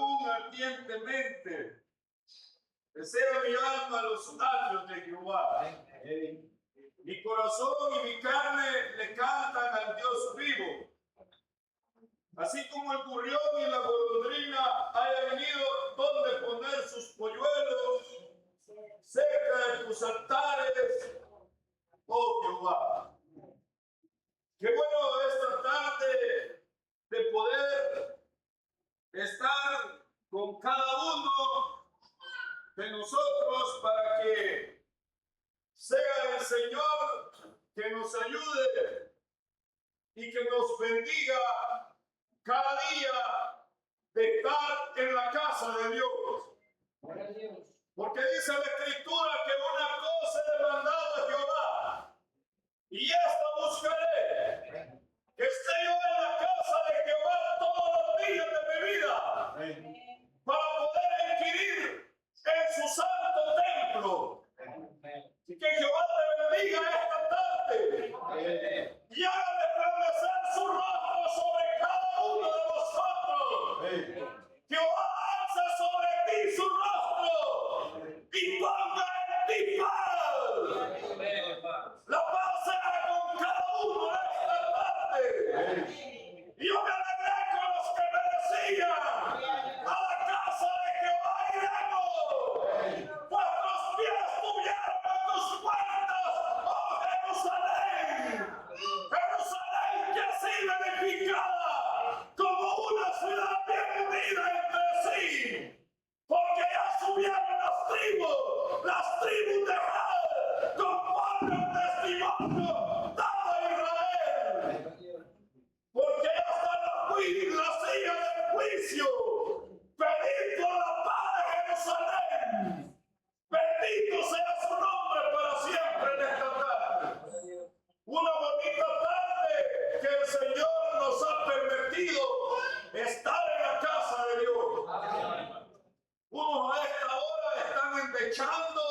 aún ardientemente. Desea mi alma los atrios de Jehová. Mi corazón y mi carne le cantan al Dios vivo. Así como el gorrión y la golondrina hayan venido donde poner sus polluelos, cerca de tus altares, oh Jehová. Qué bueno esta tarde de poder estar con cada uno de nosotros para que sea el Señor que nos ayude y que nos bendiga cada día de estar en la casa de Dios. Porque dice la Escritura que una cosa he demandado a Jehová, y esta buscaré, que esté yo en la casa de Jehová todos los días de mi vida, para poder adquirir en su santo templo. Y que Jehová te bendiga esta tarde y haga resplandecer su rostro sobre cada uno de vosotros. Jehová alza sobre ti su rostro y ponga en ti paz. La paz sea con cada uno esta tarde. Y yo me alegré con los que me decían: a la casa de Jehová iremos. Vuestros pies tuvieron en tus puertas, oh Jerusalén. Jerusalén que ha sido edificada como una ciudad bien unida entre sí. Porque ya subieron las tribus de Israel, conforme el testimonio dado a Israel. Porque ya está la silla del juicio. Pedid por la paz de Jerusalén. Bendito sea su nombre para siempre en esta tarde. Una bonita tarde que el Señor nos ha permitido estar en la casa de Dios. Unos a esta hora están endechando,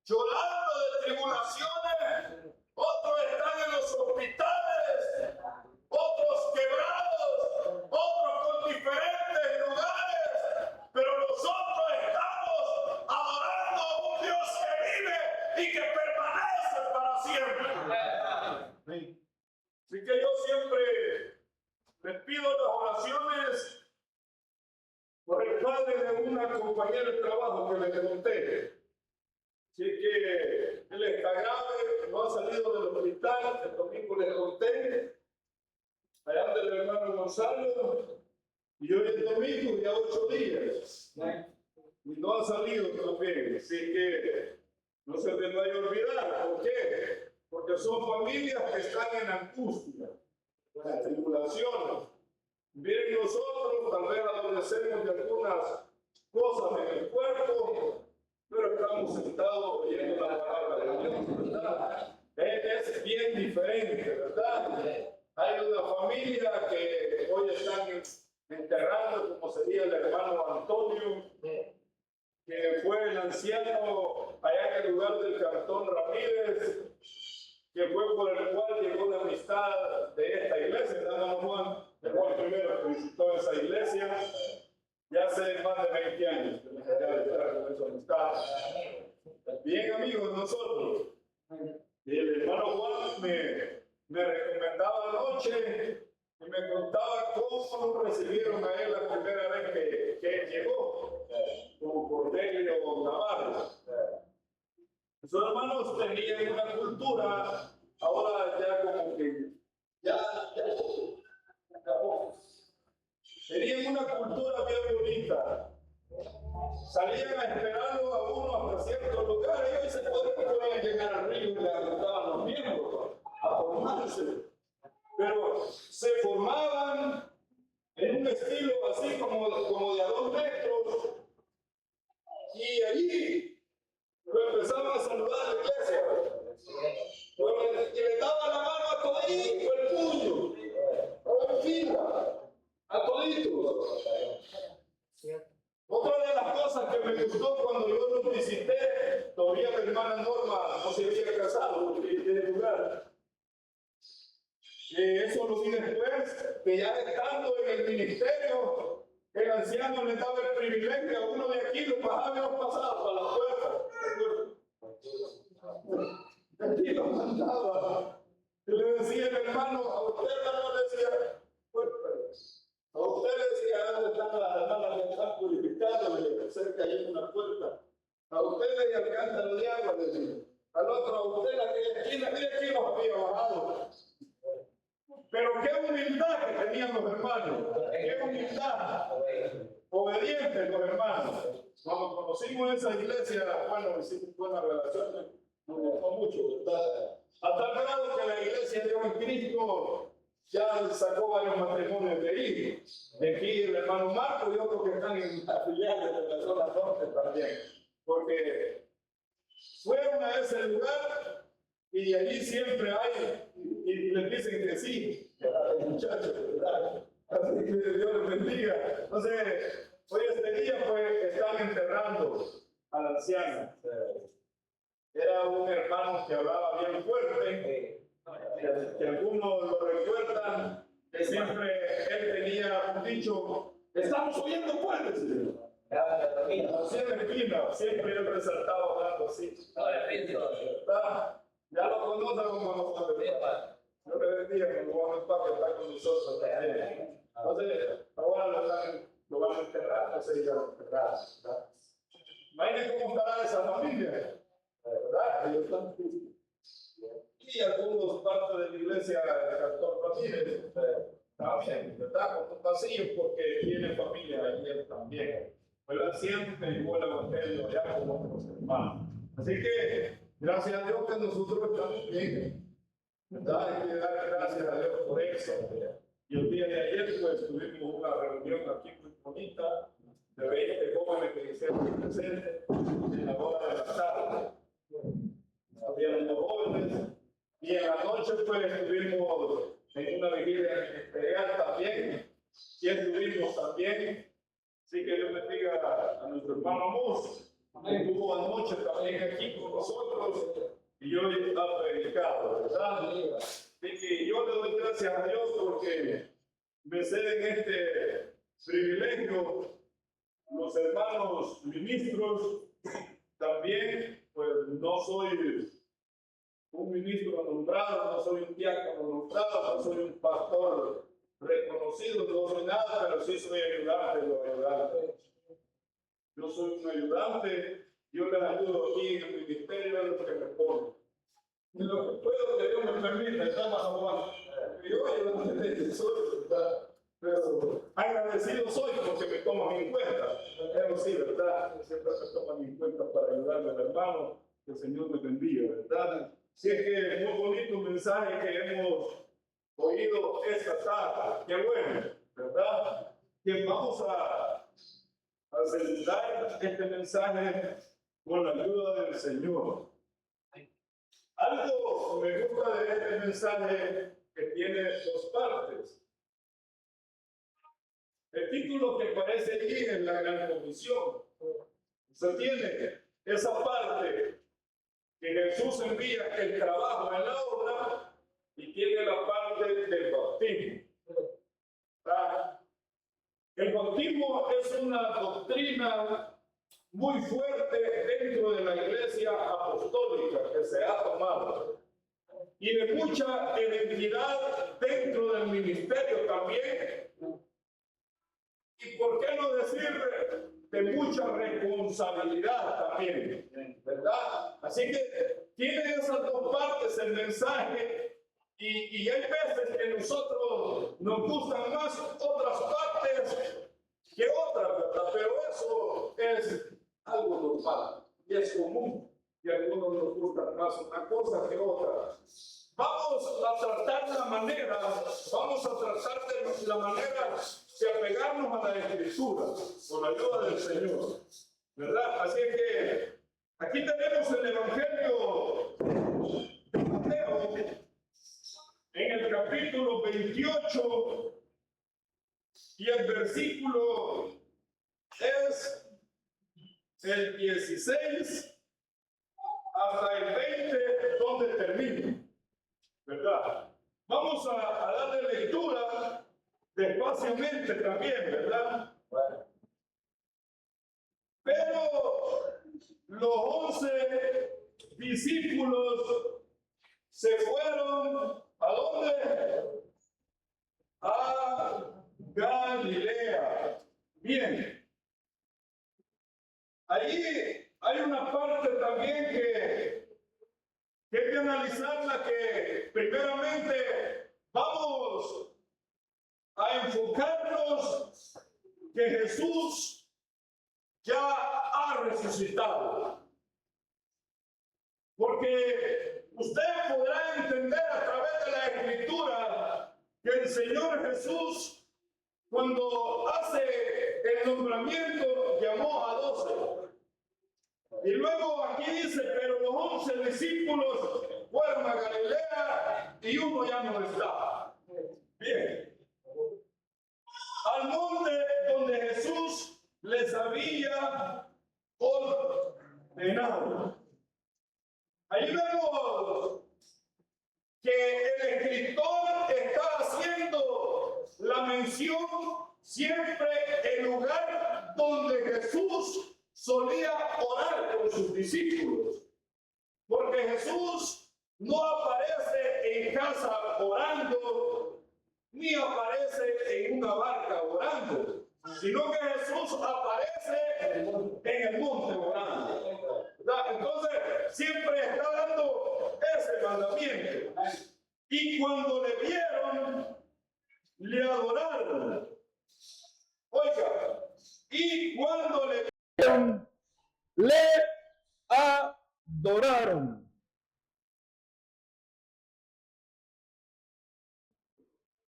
llorando de tribulaciones. Otros están en los hospitales, otros quebrados, otros con diferentes lugares, pero nosotros estamos adorando a un Dios que vive y que permanece para siempre. Así que yo siempre les pido las oraciones por el padre de una compañera de trabajo que le conté. Así que él está grave, no ha salido del hospital. El domingo le conté, allá anda el hermano Gonzalo, y hoy es domingo, ya 8 días, y no ha salido también. Así que no se les vaya a olvidar. ¿Por qué? Porque son familias que están en angustia, en tribulaciones. Miren, nosotros tal vez adolecemos de algunas cosas en el cuerpo, pero estamos sentados oyendo la palabra de Dios, ¿verdad? Es bien diferente, ¿verdad? Hay una familia que hoy están enterrando, como sería el hermano Antonio, que fue el anciano allá en el lugar del cantón Ramírez, que fue por el cual llegó la amistad de esta iglesia, hermano Juan, el cual primero que visitó esa iglesia, ya hace más de 20 años que me quedé de estar con esa amistad. Bien amigos nosotros, y el hermano Juan me recomendaba anoche y me contaba cómo recibieron a él la primera vez que él llegó, como Cornelio Navarro. Sus hermanos tenían una cultura, ahora ya como que, tenían una cultura bien bonita. Salían a esperarlo a uno hasta ciertos lugares y hoy se podían llegar al río y le agotaban los miembros a formarse. Pero se formaban en un estilo así como de a 2 metros, y allí lo empezaban a saludar a la iglesia. Y le daban la mano a todito, el puño, en fila, a toditos. Otra de las cosas que me gustó cuando yo los visité, todavía la hermana Norma no se había casado en el lugar. Eso lo vi después, que ya estando en el ministerio, el anciano le daba el privilegio a uno de aquí, los bajaba y los pasaba para la puerta. Aquí los mandaba. Y le decía el hermano, a usted no le decía, pues, a usted le decía, ¿dónde están las hermanas que están purificando? Y cerca hay una puerta. A usted le alcanza de agua, le decía. Al otro, a usted la que esquina, mire aquí los había bajado. Pero qué humildad que tenían los hermanos, qué humildad, obedientes los hermanos. Cuando conocimos esa iglesia, bueno, hicimos buenas relaciones, nos gustó mucho, ¿verdad? A tal grado que la iglesia de hoy Cristo ya sacó varios matrimonios de ahí. De aquí el hermano Marco y otros que están en las filiales de la zona norte también. Porque fueron a ese lugar y allí siempre hay, y les dicen que sí, muchachos, ¿verdad? Así que Dios les bendiga. Entonces, hoy este día pues están enterrando a la anciana. Era un hermano que hablaba bien fuerte, que algunos lo recuerdan, que siempre él tenía un dicho, estamos oyendo fuertes. Así en la esquina, siempre él resaltaba hablando así. ¿Verdad? Ya lo conocen como nosotros. Yo le decía que Juan Pablo está con nosotros también. Entonces, ahora lo van a enterrar, no sé, ya lo enterrar. Imagínense cómo estará esa familia. ¿Verdad? Ellos están y algunos partes de la iglesia del Pastor Ramírez también, ¿verdad? Con un pasillo porque tiene familia allí también. ¿Verdad? Siempre llegó el evangelio allá con otros hermanos. Así que, gracias a Dios que nosotros estamos bien. ¿Verdad? Hay que dar gracias a Dios por eso. Y el día de ayer, pues, tuvimos una reunión aquí muy bonita de 20 jóvenes que hicieron presentes en la hora de la tarde. Había unos jóvenes y en la noche pues estuvimos en una vigilia ministerial también y estuvimos también, así que Dios bendiga a nuestro hermano Mus, estuvo anoche también aquí con nosotros y hoy ha predicado, ¿verdad? Así que yo le doy gracias a Dios porque me ceden este privilegio los hermanos ministros. También, pues no soy un ministro nombrado, no soy un diácono nombrado, no soy un pastor reconocido, no soy nada, pero sí soy ayudante de los ayudantes. Yo soy un ayudante, yo les ayudo aquí en el ministerio, es lo que me pongo. Y lo que puedo, que Dios me permita, está más abajo. Yo ayudante de ellos soy, ¿verdad? Pero agradecido soy porque me toman en cuenta. Pero sí, ¿verdad? Siempre me toman en cuenta para ayudarme al hermano. Que el Señor me bendiga, ¿verdad? Si es que es muy bonito un mensaje que hemos oído esta tarde. Qué bueno, ¿verdad? Que vamos a celebrar este mensaje con la ayuda del Señor. Algo me gusta de este mensaje que tiene dos partes. El título que aparece allí en la Gran Comisión. Se tiene esa parte que Jesús envía el trabajo en la obra y tiene la parte del bautismo. El bautismo es una doctrina muy fuerte dentro de la iglesia apostólica que se ha tomado y de mucha identidad dentro del ministerio también. Y por qué no decir de mucha responsabilidad también, ¿verdad? Así que tiene esas dos partes el mensaje y hay veces que nosotros nos gustan más otras partes que otras, ¿verdad? Pero eso es algo normal y es común y a algunos nos gusta más una cosa que otra. Vamos a tratar de la manera de apegarnos a la Escritura con la ayuda del Señor, ¿verdad? Así que aquí tenemos el Evangelio de Mateo en el capítulo 28 y el versículo es el 16 hasta el 20 donde termina, ¿verdad? Vamos a darle lectura despaciamente también, ¿verdad? los 11 discípulos se fueron, ¿a dónde? A Galilea. Bien. Allí hay una parte también que hay que analizarla, que primeramente vamos a enfocarnos que Jesús ya ha resucitado. Porque usted podrá entender a través de la Escritura que el Señor Jesús, cuando hace el nombramiento, llamó a 12. Y luego aquí dice, pero los 11 discípulos fueron a Galilea y uno ya no está. Bien. Al monte donde Jesús les había ordenado. Ahí vemos que el escritor está haciendo la mención siempre el lugar donde Jesús solía orar con sus discípulos. Porque Jesús no aparece en casa orando, ni aparece en una barca orando, sino que Jesús aparece en el monte orando. Entonces, siempre está dando ese mandamiento. Y cuando le vieron, le adoraron. Oiga, y cuando le vieron, le adoraron.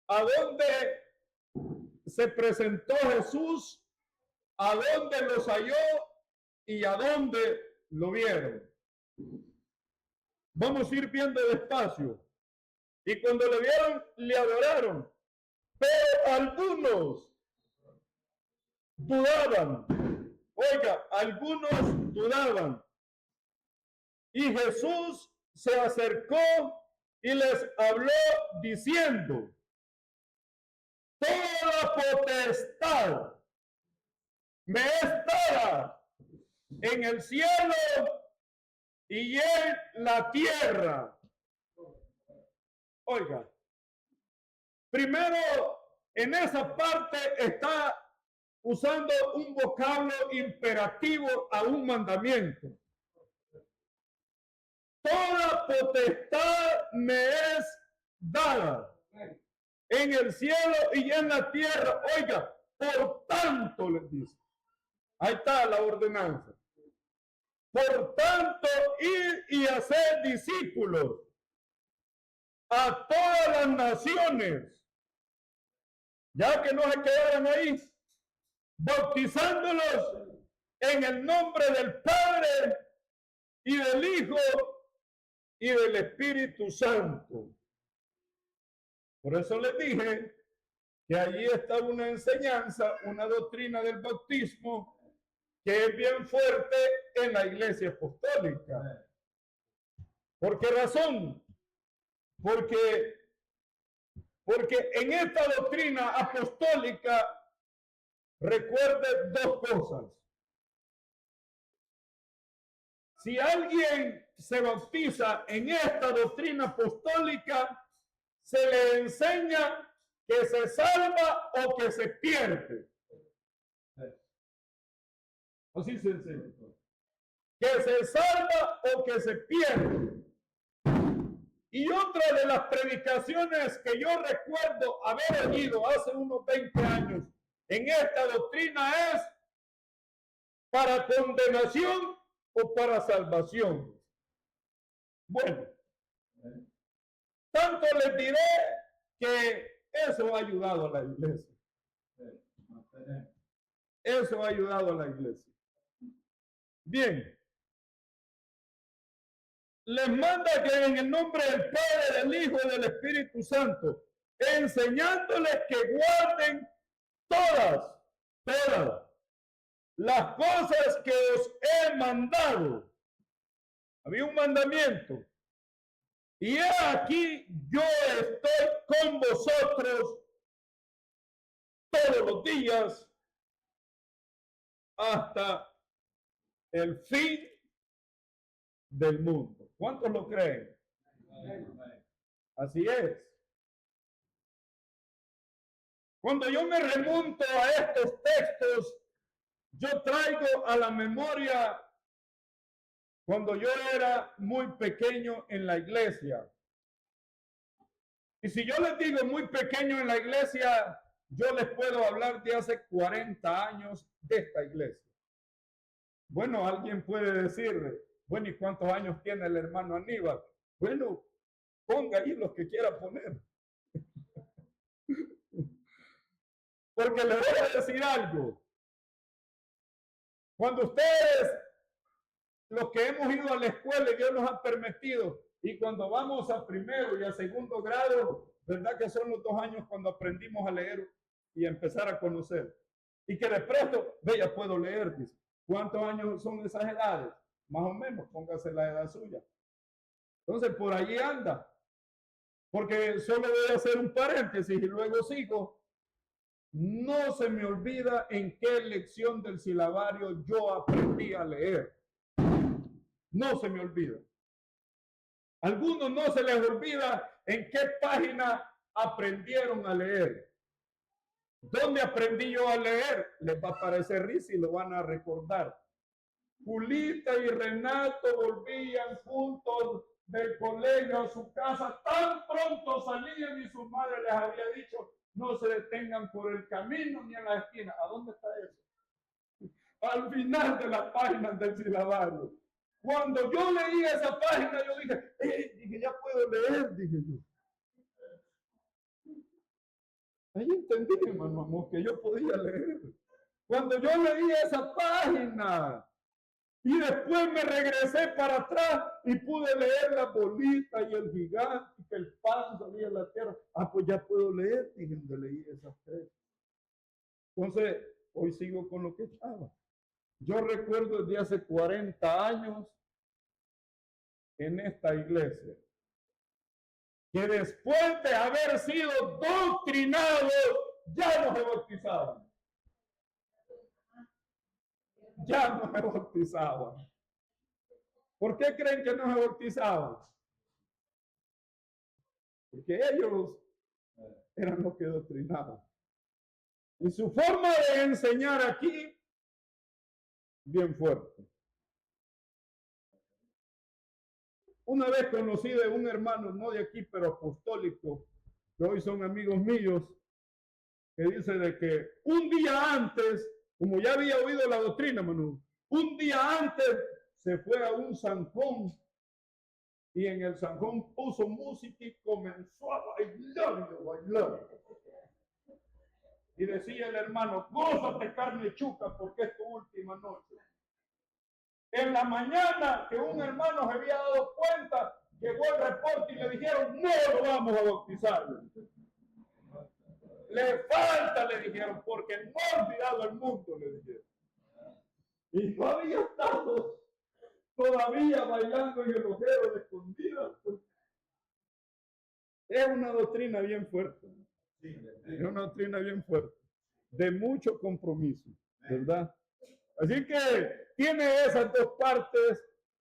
¿A dónde se presentó Jesús? ¿A dónde los halló? ¿Y a dónde lo vieron? Vamos a ir viendo despacio. Y cuando le vieron, le adoraron. Pero algunos dudaban. Oiga, algunos dudaban. Y Jesús se acercó y les habló diciendo: toda potestad me es dada en el cielo y en la tierra. Oiga, primero en esa parte está usando un vocablo imperativo a un mandamiento. Toda potestad me es dada en el cielo y en la tierra. Oiga, por tanto, les dice. Ahí está la ordenanza. Por tanto, ir y hacer discípulos a todas las naciones, ya que no se quedaron ahí, bautizándolos en el nombre del Padre y del Hijo y del Espíritu Santo. Por eso les dije que allí está una enseñanza, una doctrina del bautismo que es bien fuerte en la iglesia apostólica. ¿Por qué razón? Porque en esta doctrina apostólica, recuerde dos cosas. Si alguien se bautiza en esta doctrina apostólica, se le enseña que se salva o que se pierde. Así se enseña. Que se salva o que se pierde. Y otra de las predicaciones que yo recuerdo haber oído hace unos 20 años en esta doctrina es: ¿para condenación o para salvación? Bueno, tanto les diré que eso ha ayudado a la iglesia. Eso ha ayudado a la iglesia. Bien. Les manda que en el nombre del Padre, del Hijo y del Espíritu Santo, enseñándoles que guarden todas las cosas que os he mandado. Había un mandamiento. Y he aquí, yo estoy con vosotros todos los días hasta el fin del mundo. ¿Cuántos lo creen? Así es. Cuando yo me remonto a estos textos, yo traigo a la memoria cuando yo era muy pequeño en la iglesia. Y si yo les digo muy pequeño en la iglesia, yo les puedo hablar de hace 40 años de esta iglesia. Bueno, alguien puede decir, bueno, ¿y cuántos años tiene el hermano Aníbal? Bueno, ponga ahí los que quiera poner. Porque les voy a decir algo. Cuando ustedes, los que hemos ido a la escuela y Dios nos ha permitido, y cuando vamos a primero y a segundo grado, ¿verdad que son los 2 años cuando aprendimos a leer y a empezar a conocer? Y que de pronto, ve, ya puedo leer, dice. ¿Cuántos años son esas edades? Más o menos, póngase la edad suya. Entonces, por allí anda. Porque solo voy a hacer un paréntesis y luego sigo. No se me olvida en qué lección del silabario yo aprendí a leer. No se me olvida. Algunos no se les olvida en qué página aprendieron a leer. ¿Dónde aprendí yo a leer? Les va a parecer risa y lo van a recordar. Julita y Renato volvían juntos del colegio a su casa. Tan pronto salían y su madre les había dicho, no se detengan por el camino ni en la esquina. ¿A dónde está eso? Al final de la página del silabario. Cuando yo leí esa página, yo dije, ya puedo leer, dije yo. Ahí entendí, hermano, que yo podía leer. Cuando yo leí esa página y después me regresé para atrás y pude leer la bolita y el gigante, que el pan salía de la tierra. Pues ya puedo leer, dije, leí esas 3. Entonces, hoy sigo con lo que estaba. Yo recuerdo desde hace 40 años en esta iglesia que después de haber sido doctrinados, ya no se bautizaban. Ya no se bautizaban. ¿Por qué creen que no se bautizaban? Porque ellos eran los que doctrinaban. Y su forma de enseñar aquí, bien fuerte. Una vez conocí de un hermano, no de aquí, pero apostólico, que hoy son amigos míos, que dice de que un día antes, como ya había oído la doctrina, Manu, un día antes se fue a un zanjón y en el zanjón puso música y comenzó a bailar. Y decía el hermano, gózate carne chuca porque es tu última noche. En la mañana que un hermano se había dado cuenta, llegó el reporte y le dijeron, no lo vamos a bautizar. Le falta, le dijeron, porque no ha olvidado el mundo, le dijeron. Y no había estado todavía bailando en el ojero de escondidas. Es una doctrina bien fuerte. Es una doctrina bien fuerte. De mucho compromiso, ¿verdad? Así que tiene esas 2 partes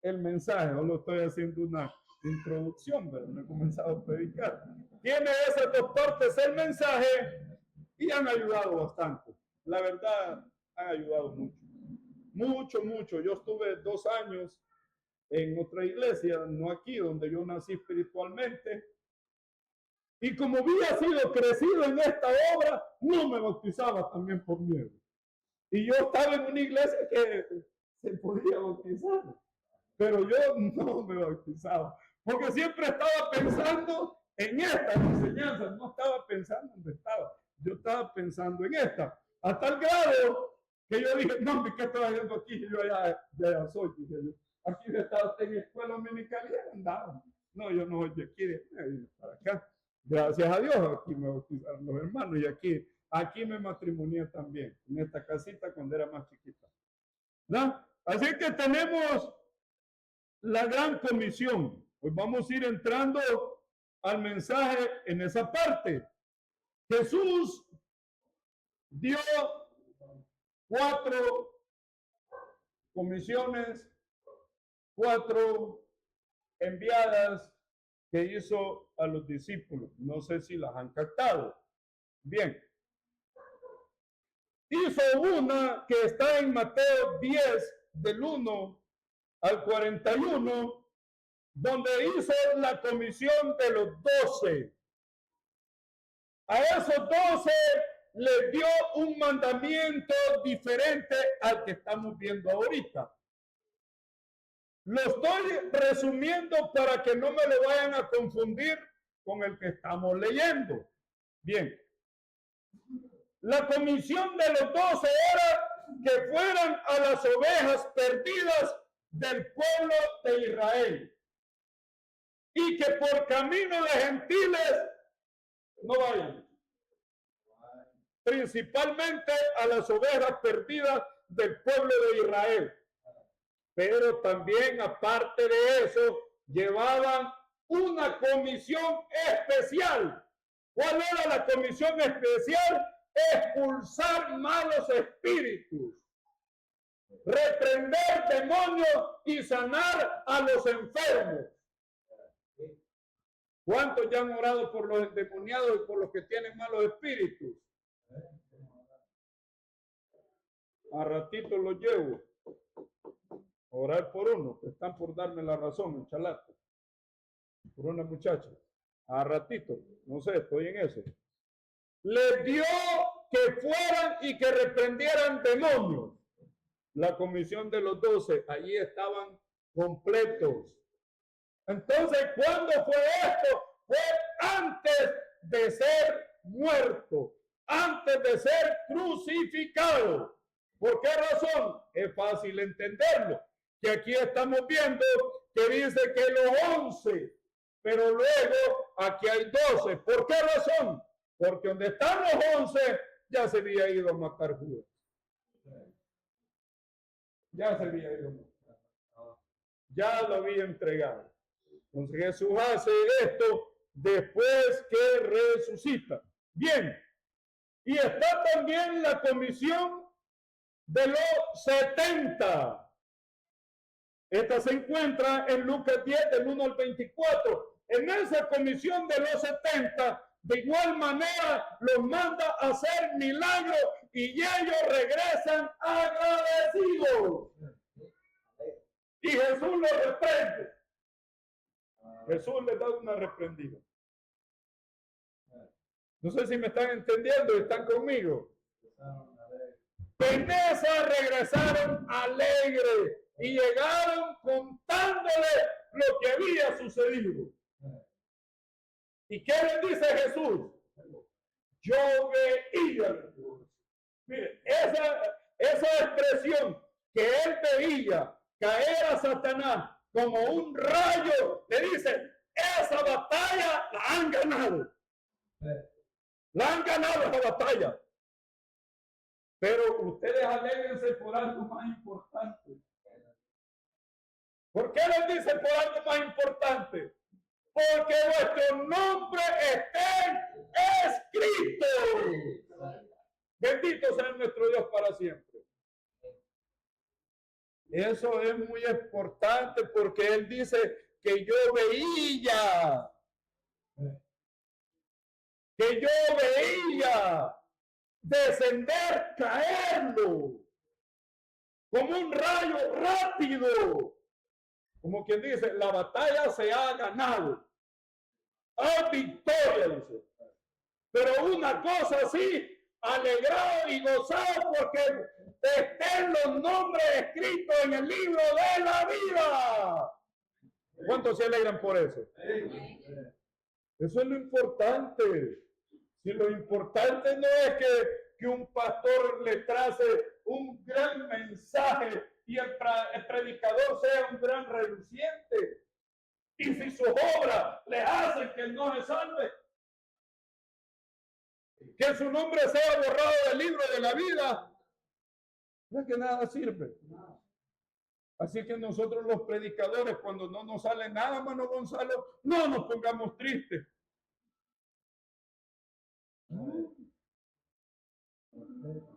el mensaje. Solo estoy haciendo una introducción, pero no he comenzado a predicar. Tiene esas 2 partes el mensaje y han ayudado bastante. La verdad, han ayudado mucho. Mucho, mucho. Yo estuve 2 años en otra iglesia, no aquí, donde yo nací espiritualmente. Y como había sido crecido en esta obra, no me bautizaba también por miedo. Y yo estaba en una iglesia que se podía bautizar, pero yo no me bautizaba, porque siempre estaba pensando en esta enseñanza, no estaba pensando en donde estaba, yo estaba pensando en esta, a tal grado que yo dije, no, ¿qué estoy haciendo aquí? Y yo ya soy, dije yo. Aquí estaba en escuela dominical y andaba. No, yo no soy de aquí, de para acá. Gracias a Dios, aquí me bautizaron los hermanos y aquí me matrimonié también, en esta casita cuando era más chiquita. ¿No? Así que tenemos la gran comisión. Hoy vamos a ir entrando al mensaje en esa parte. Jesús dio 4 comisiones 4 enviadas que hizo a los discípulos. No sé si las han captado. Bien. Hizo una que está en Mateo 10, del 1 al 41, donde hizo la comisión de los 12. A esos 12 les dio un mandamiento diferente al que estamos viendo ahorita. Lo estoy resumiendo para que no me lo vayan a confundir con el que estamos leyendo. Bien. La comisión de los 12 era que fueran a las ovejas perdidas del pueblo de Israel y que por camino de gentiles no vayan. Principalmente a las ovejas perdidas del pueblo de Israel. Pero también, aparte de eso, llevaban una comisión especial. ¿Cuál era la comisión especial? Expulsar malos espíritus, reprender demonios y sanar a los enfermos. ¿Cuántos ya han orado por los endemoniados y por los que tienen malos espíritus? A ratito los llevo a orar por uno, que están por darme la razón, un chalato, por una muchacha. A ratito, no sé, estoy en eso. Les dio que fueran y que reprendieran demonios. La comisión de los 12, allí estaban completos. Entonces, ¿cuándo fue esto? Fue antes de ser muerto, antes de ser crucificado. ¿Por qué razón? Es fácil entenderlo. Que aquí estamos viendo que dice que los 11, pero luego aquí hay 12. ¿Por qué razón? Porque donde están los 11 ya se había ido a matar Judas. Ya se había ido a matar. Ya lo había entregado. Entonces Jesús hace esto después que resucita. Bien. Y está también la comisión de los 70. Esta se encuentra en Lucas 10, del 1 al 24. En esa comisión de los 70, de igual manera, los manda a hacer milagros y ellos regresan agradecidos. Y Jesús los reprende. Jesús les da una reprendida. No sé si me están entendiendo y están conmigo. En esa regresaron alegres y llegaron contándole lo que había sucedido. ¿Y qué les dice Jesús? Yo veía. Mire, esa expresión que él veía caer a Satanás como un rayo, le dice, esa batalla la han ganado. La han ganado esa batalla. Pero ustedes alégrense por algo más importante. ¿Por qué les dice por algo más importante? Porque vuestro nombre esté escrito. Bendito sea nuestro Dios para siempre. Eso es muy importante porque Él dice que yo veía. Que yo veía descender, caerlo, como un rayo rápido. Como quien dice, la batalla se ha ganado. Hay victoria, dice. Pero una cosa así, alegrado y gozado porque estén los nombres escritos en el libro de la vida. ¿Cuántos se alegran por eso? Eso es lo importante. Si lo importante no es que un pastor le trace un gran mensaje y el predicador sea un gran reluciente, y si sus obras le hacen que no se salve, que su nombre sea borrado del libro de la vida, no es que nada sirve. Así que nosotros los predicadores, cuando no nos sale nada, hermano Gonzalo, no nos pongamos tristes.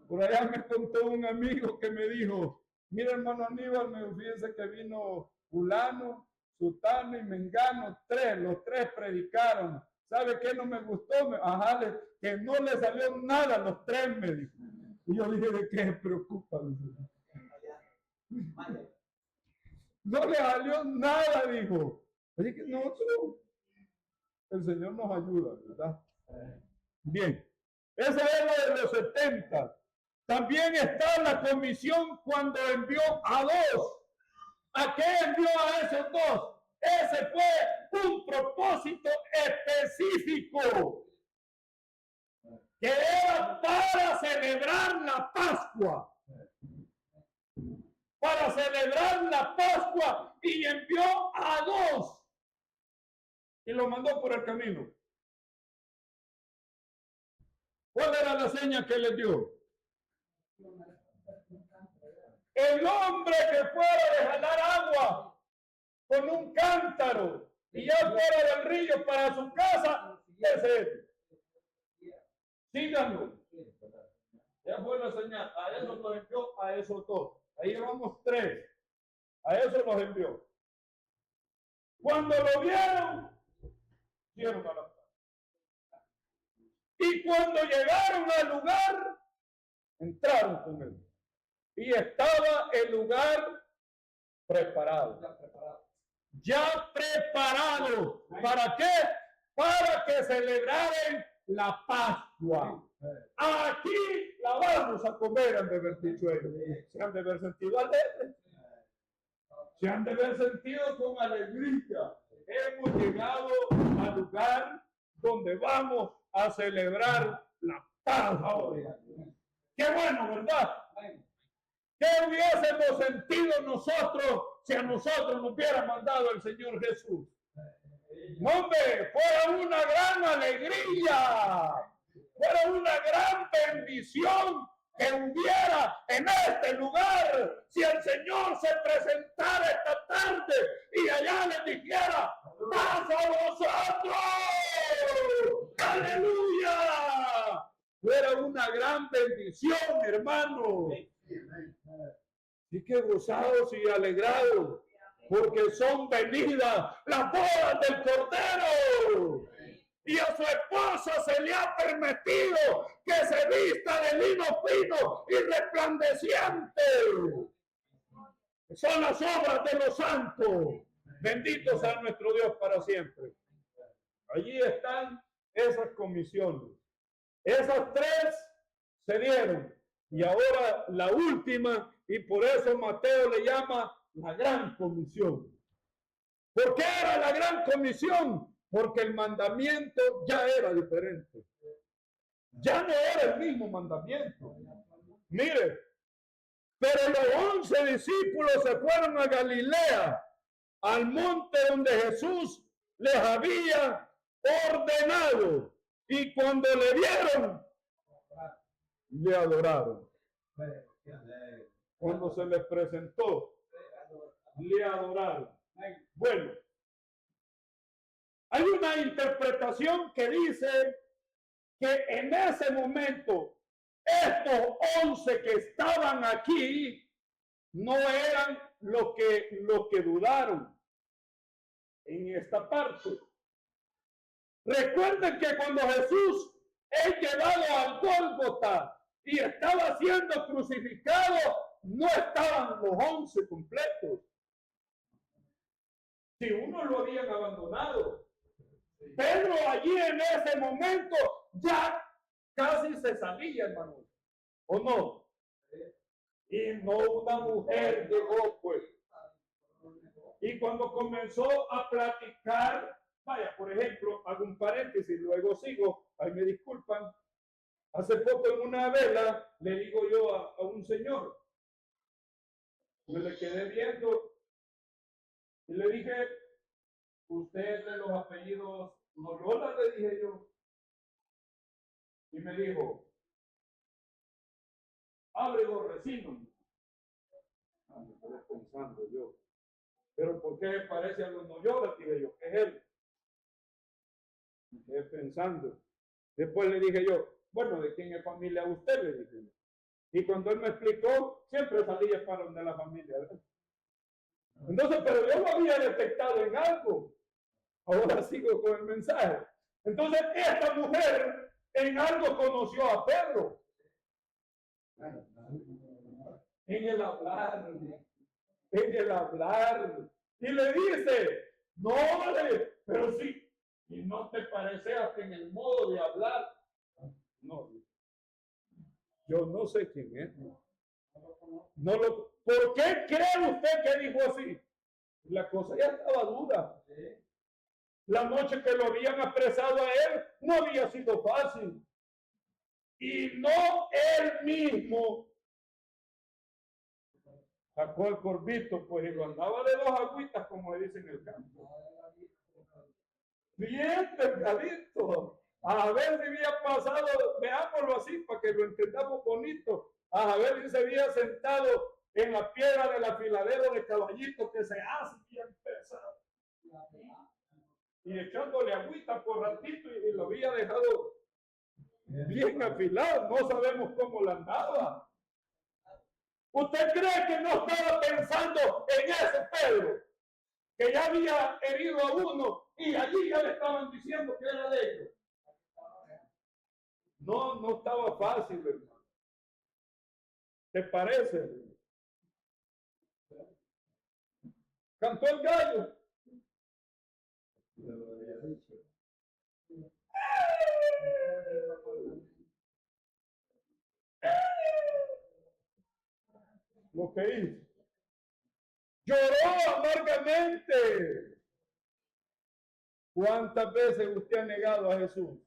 Por allá me contó un amigo que me dijo, Mira, hermano Aníbal, me fíjense que vino fulano, sutano y mengano, los tres predicaron. ¿Sabe qué no me gustó? Que no le salió nada a los tres, me dijo. Y yo dije, ¿de qué se preocupa? No le salió nada, dijo. Así que nosotros, el Señor nos ayuda, ¿verdad? Bien, esa es la de los 70. También está la comisión cuando envió a dos. ¿A qué envió a esos dos? Ese fue un propósito específico, que era para celebrar la Pascua. Para celebrar la Pascua, y envió a dos y lo mandó por el camino. ¿Cuál era la seña que les dio? El hombre que fuera de jalar agua con un cántaro y ya fuera del río para su casa, ese es. Síganlo. Ya fue la señal. A eso los envió, a esos dos. Ahí llevamos tres. A eso los envió. Cuando lo vieron, dieron a la paz. Y cuando llegaron al lugar, entraron con él. Y estaba el lugar preparado. Ya preparado. ¿Para qué? Para que celebraran la Pascua. Aquí la vamos a comer, han de haber dicho ellos. Se han de haber sentido alegres. Se han de haber sentido con alegría. Hemos llegado al lugar donde vamos a celebrar la Pascua. Qué bueno, ¿verdad? ¿Qué hubiésemos sentido nosotros si a nosotros nos hubiera mandado el Señor Jesús? No, hombre, fuera una gran alegría, fuera una gran bendición que hubiera en este lugar si el Señor se presentara esta tarde y allá les dijera: ¡paz a vosotros! ¡Aleluya! Fuera una gran bendición, hermano. Y que gozados y alegrados, porque son venidas las bodas del Cordero. Y a su esposa se le ha permitido que se vista de lino fino y resplandeciente. Son las obras de los santos. Bendito sea nuestro Dios para siempre. Allí están esas comisiones. Esas tres se dieron. Y ahora la última, y por eso Mateo le llama la gran comisión. ¿Por qué era la gran comisión? Porque el mandamiento ya era diferente. Ya no era el mismo mandamiento. Mire, pero los 11 discípulos se fueron a Galilea, al monte donde Jesús les había ordenado. Y cuando le vieron, le adoraron. Cuando se les presentó, le adoraron. Bueno, hay una interpretación que dice que en ese momento estos 11 que estaban aquí no eran los que dudaron en esta parte. Recuerden que cuando Jesús es llevado al Gólgota y estaba siendo crucificado, no estaban los 11 completos. Si uno lo habían abandonado. Pedro allí en ese momento ya casi se salía, hermano. ¿O no? Y no una mujer llegó, pues. Y cuando comenzó a platicar, vaya, por ejemplo, hago un paréntesis, luego sigo, ahí me disculpan. Hace poco en una vela le digo yo a un señor, me le quedé viendo y le dije: usted es de los apellidos Loyola, le dije yo. Y me dijo: Ábrego Resino. Me quedé pensando yo, pero ¿por qué parece a los Loyola? Dije yo, es él. Me quedé pensando. Después le dije yo: bueno, ¿de quién es familia usted? Le dije yo. Y cuando él me explicó, siempre salía para donde la familia, ¿verdad? Entonces, pero yo lo había detectado en algo. Ahora sigo con el mensaje. Entonces, esta mujer en algo conoció a Pedro. En el hablar. En el hablar. Y le dice, no, pero sí. Y no te parece hasta en el modo de hablar. No. Yo no sé quién es. No lo, ¿por qué cree usted que dijo así? La cosa ya estaba dura. La noche que lo habían apresado a él no había sido fácil. Y no él mismo sacó el corbito, pues, y lo andaba de dos agüitas, como dice en el campo. Bien delgadito. A ver si había pasado, veámoslo así para que lo entendamos bonito. A ver si se había sentado en la piedra del afiladero de caballito que se hace bien pesado. Y echándole agüita por ratito y lo había dejado bien afilado. No sabemos cómo la andaba. ¿Usted cree que no estaba pensando en ese Pedro? Que ya había herido a uno y allí ya le estaban diciendo que era de ellos. No, no estaba fácil, hermano. ¿Te parece? Cantó el gallo. Lo que hizo. Lloró amargamente. ¿Cuántas veces usted ha negado a Jesús?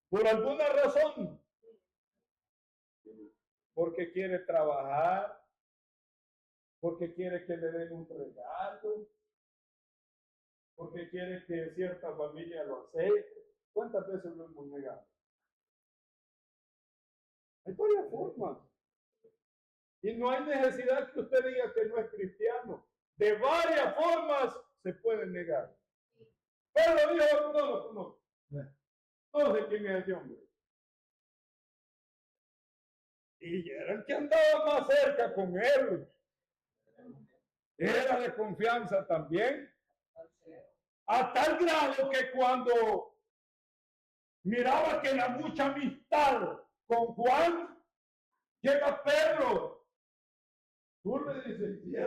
Por alguna razón. Porque quiere trabajar. Porque quiere que le den un regalo. Porque quiere que cierta familia lo acepte. ¿Cuántas veces lo hemos negado? Hay varias formas. Y no hay necesidad que usted diga que no es cristiano. De varias formas se puede negar. Pero dijo, no sé quién es ese hombre. Y era el que andaba más cerca con él. Era de confianza también. A tal grado que cuando miraba que la mucha amistad con Juan, llega Pedro. Tú le dices, y ¿qué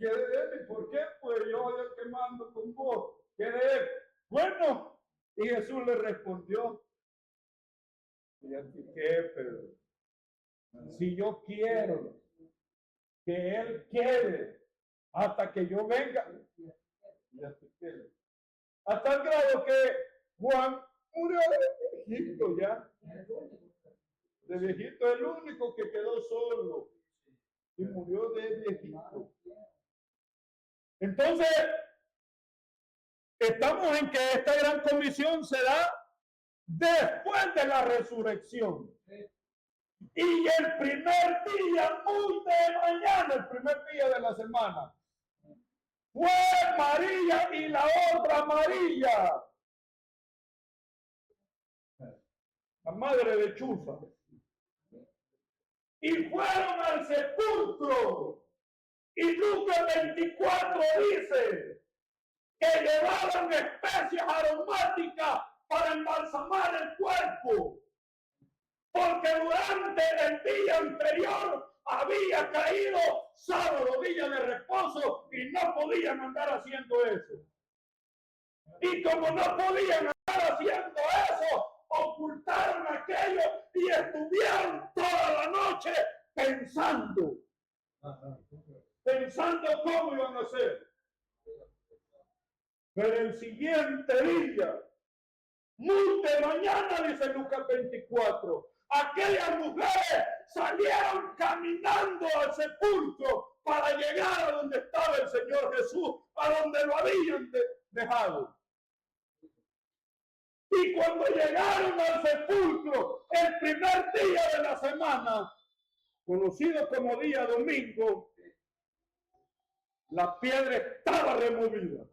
de él? ¿Y por qué? Pues yo el que mando con vos. ¿Qué de él? Bueno, y Jesús le respondió, fíjate qué, Pedro, si yo quiero que él quede hasta que yo venga, hasta el grado que Juan murió de viejito ya, de viejito, el único que quedó solo y murió de viejito. Entonces, estamos en que esta gran comisión se da después de la resurrección. Y el primer día, muy de mañana, el primer día de la semana, fue María y la otra María, la madre de Chuza, y fueron al sepulcro. Y Lucas 24 dice que llevaban especias aromáticas para embalsamar el cuerpo, porque durante el día anterior había caído sábado, día de reposo, y no podían andar haciendo eso. Y como no podían andar haciendo eso, ocultaron aquello y estuvieron toda la noche pensando cómo iban a hacer. Pero el siguiente día, muy de mañana, dice Lucas 24, aquellas mujeres salieron caminando al sepulcro para llegar a donde estaba el Señor Jesús, a donde lo habían dejado. Y cuando llegaron al sepulcro, el primer día de la semana, conocido como día domingo, la piedra estaba removida.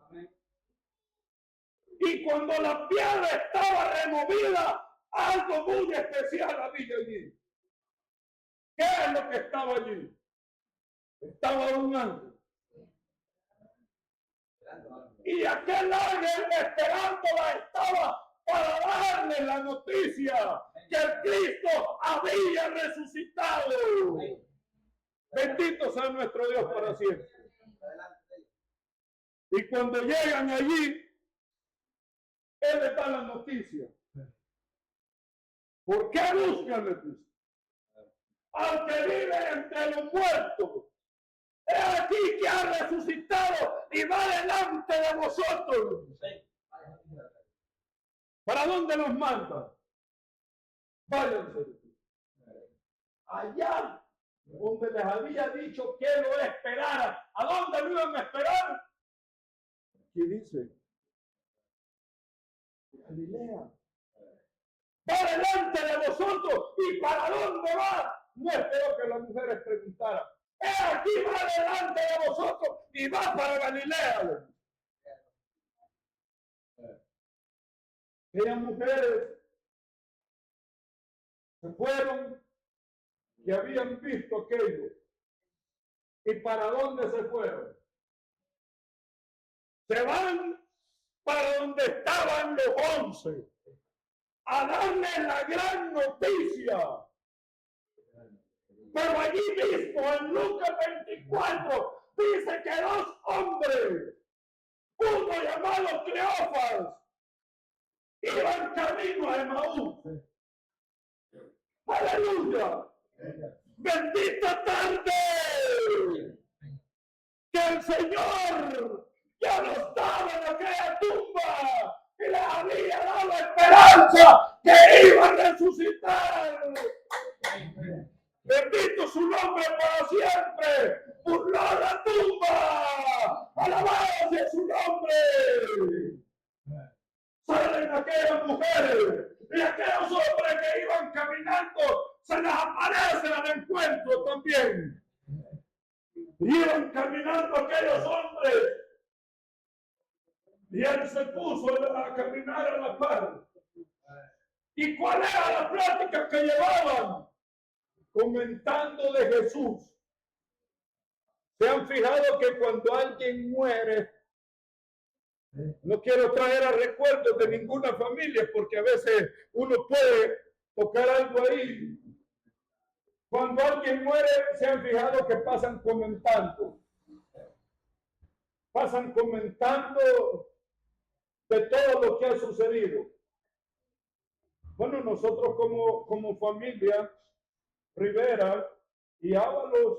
Y cuando la piedra estaba removida, algo muy especial había allí. ¿Qué es lo que estaba allí? Estaba un ángel. Y aquel ángel esperándola estaba para darle la noticia que el Cristo había resucitado. Bendito sea nuestro Dios para siempre. Y cuando llegan allí, Él les da la noticia. ¿Por qué buscan? Les dice. Al que vive entre los muertos. He aquí que ha resucitado y va delante de vosotros. ¿Para dónde los manda? Váyanse. Allá donde les había dicho que lo esperara. ¿A dónde lo iban a esperar? ¿Qué dice? Galilea. Va delante de vosotros. ¿Y para dónde va? No espero que las mujeres preguntaran. Aquí va delante de vosotros y va para Galilea. Aquellas mujeres se fueron y habían visto aquello. ¿Y para dónde se fueron? Se van para donde estaban los 11 a darle la gran noticia. Pero allí mismo en Lucas 24 dice que 2 hombres, uno llamado Cleofas, iban camino a Emaús. ¡Aleluya! ¡Bendita tarde! Que el Señor ya no estaba en aquella tumba y les había dado esperanza que iba a resucitar. Bendito su nombre para siempre. Burló la tumba. Alabado sea su nombre. Salen aquellas mujeres y aquellos hombres que iban caminando, se les aparecen al encuentro también. Iban caminando aquellos hombres y él se puso a caminar a la par. ¿Y cuál era la plática que llevaban? Comentando de Jesús. ¿Se han fijado que cuando alguien muere, no quiero traer a recuerdos de ninguna familia porque a veces uno puede tocar algo ahí? Cuando alguien muere, se han fijado que pasan comentando de todo lo que ha sucedido. Bueno, nosotros como familia Rivera y Ábalos,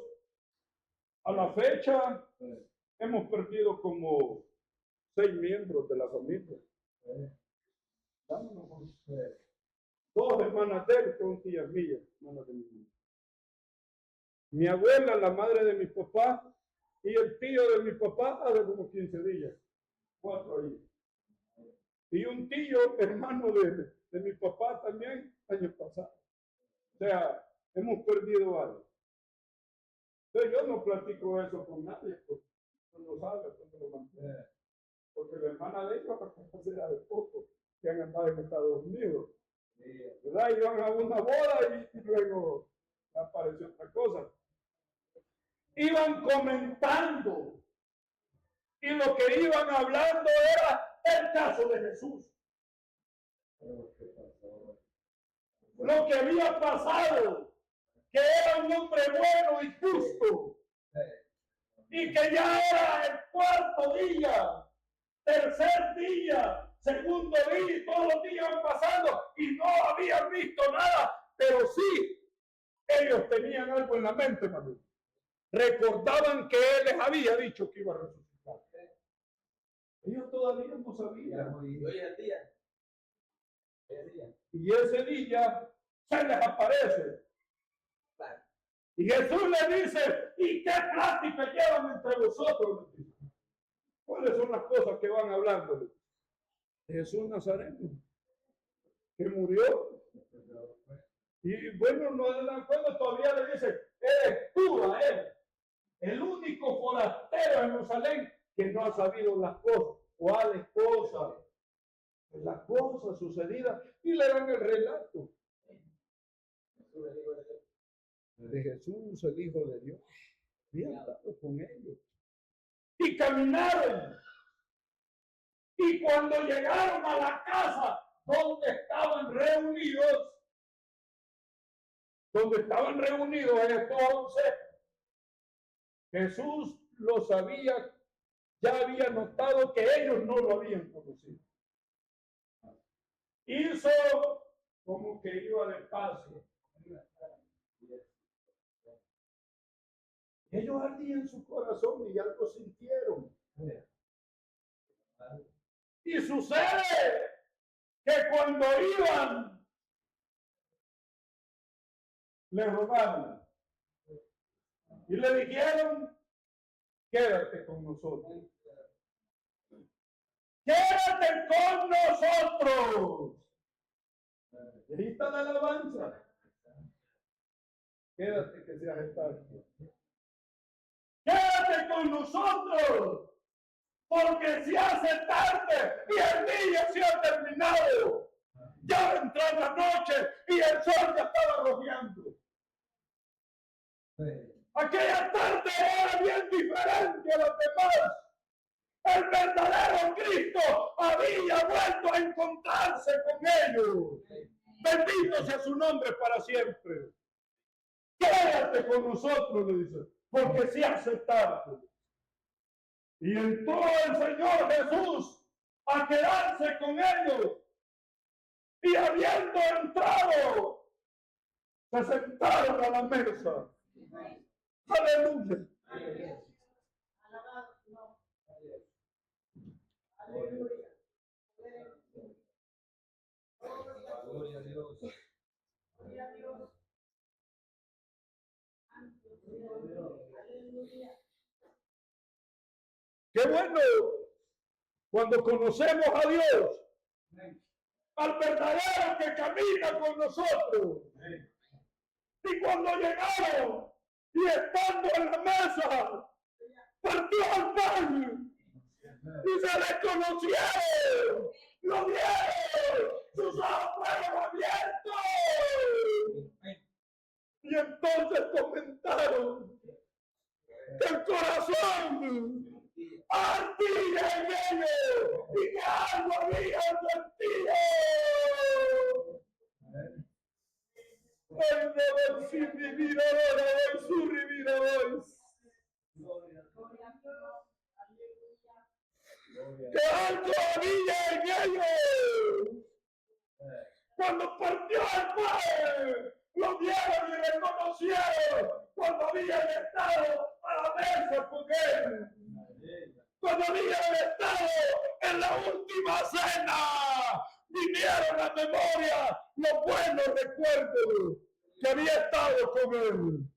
a la fecha hemos perdido como 6 miembros de la familia. 2 hermanas de él, son tías mías, hermanas de mi mamá. Mi abuela, la madre de mi papá, y el tío de mi papá hace como 15 días, 4 ahí. Y un tío, hermano de mi papá también, año pasado. O sea, hemos perdido algo. Entonces yo no platico eso con nadie, porque no sabe cuándo lo mantiene. Porque la hermana de ellos era de poco, que han andado en Estados Unidos. ¿Verdad? Iban a una boda y luego apareció otra cosa. Iban comentando y lo que iban hablando era el caso de Jesús. Lo que había pasado, que era un hombre bueno y justo, y que ya era el 4º día, 3er día, 2º día, y todos los días iban pasando y no habían visto nada, pero sí, ellos tenían algo en la mente, Manuel. Recordaban que él les había dicho que iba a resucitar. Ellos todavía no sabían. Y ese día se les aparece. Y Jesús le dice, ¿y qué plática llevan entre vosotros? ¿Cuáles son las cosas que van hablando? Jesús Nazareno, que murió. Y bueno, no le dan cuenta, todavía le dice, eres tú a él, el único forastero en Jerusalén que no ha sabido las cosas, cuáles cosas. las cosas sucedidas y le dan el relato de Jesús, el Hijo de Dios. Había estado con ellos y caminaron. Y cuando llegaron a la casa donde estaban reunidos estos 11, Jesús los había, ya había notado que ellos no lo habían conocido. Hizo como que iba despacio. Ellos ardían su corazón y algo sintieron. Y sucede que cuando iban, le rogaron y le dijeron: quédate con nosotros. Quédate con nosotros. Y ahí está la alabanza. Quédate que seas estable. Quédate con nosotros, porque se hace tarde y el día se ha terminado. Ya entró la noche y el sol ya estaba rociando. Aquella tarde era bien diferente a las demás. El verdadero Cristo había vuelto a encontrarse con ellos. Bendito sea su nombre para siempre. Quédate con nosotros, le dice, porque se hace tarde. Y entró el Señor Jesús a quedarse con ellos. Y habiendo entrado, se sentaron a la mesa. Aleluya. Gloria a Dios. Qué bueno cuando conocemos a Dios, al verdadero que camina con nosotros. Y cuando llegaron y estando en la mesa, partió el pan y se les conocieron, lo vieron, sus ojos fueron abiertos. Y entonces comentaron que el corazón ardía en ellos y que algo había sentido. Hoy no voy sin vivir ahora, voy su vivir hoy. Que algo había en ellos. Cuando partió el pan, lo vieron y reconocieron cuando habían estado a la mesa con él. Cuando habían estado en la última cena, vinieron a memoria los buenos recuerdos que había estado con él.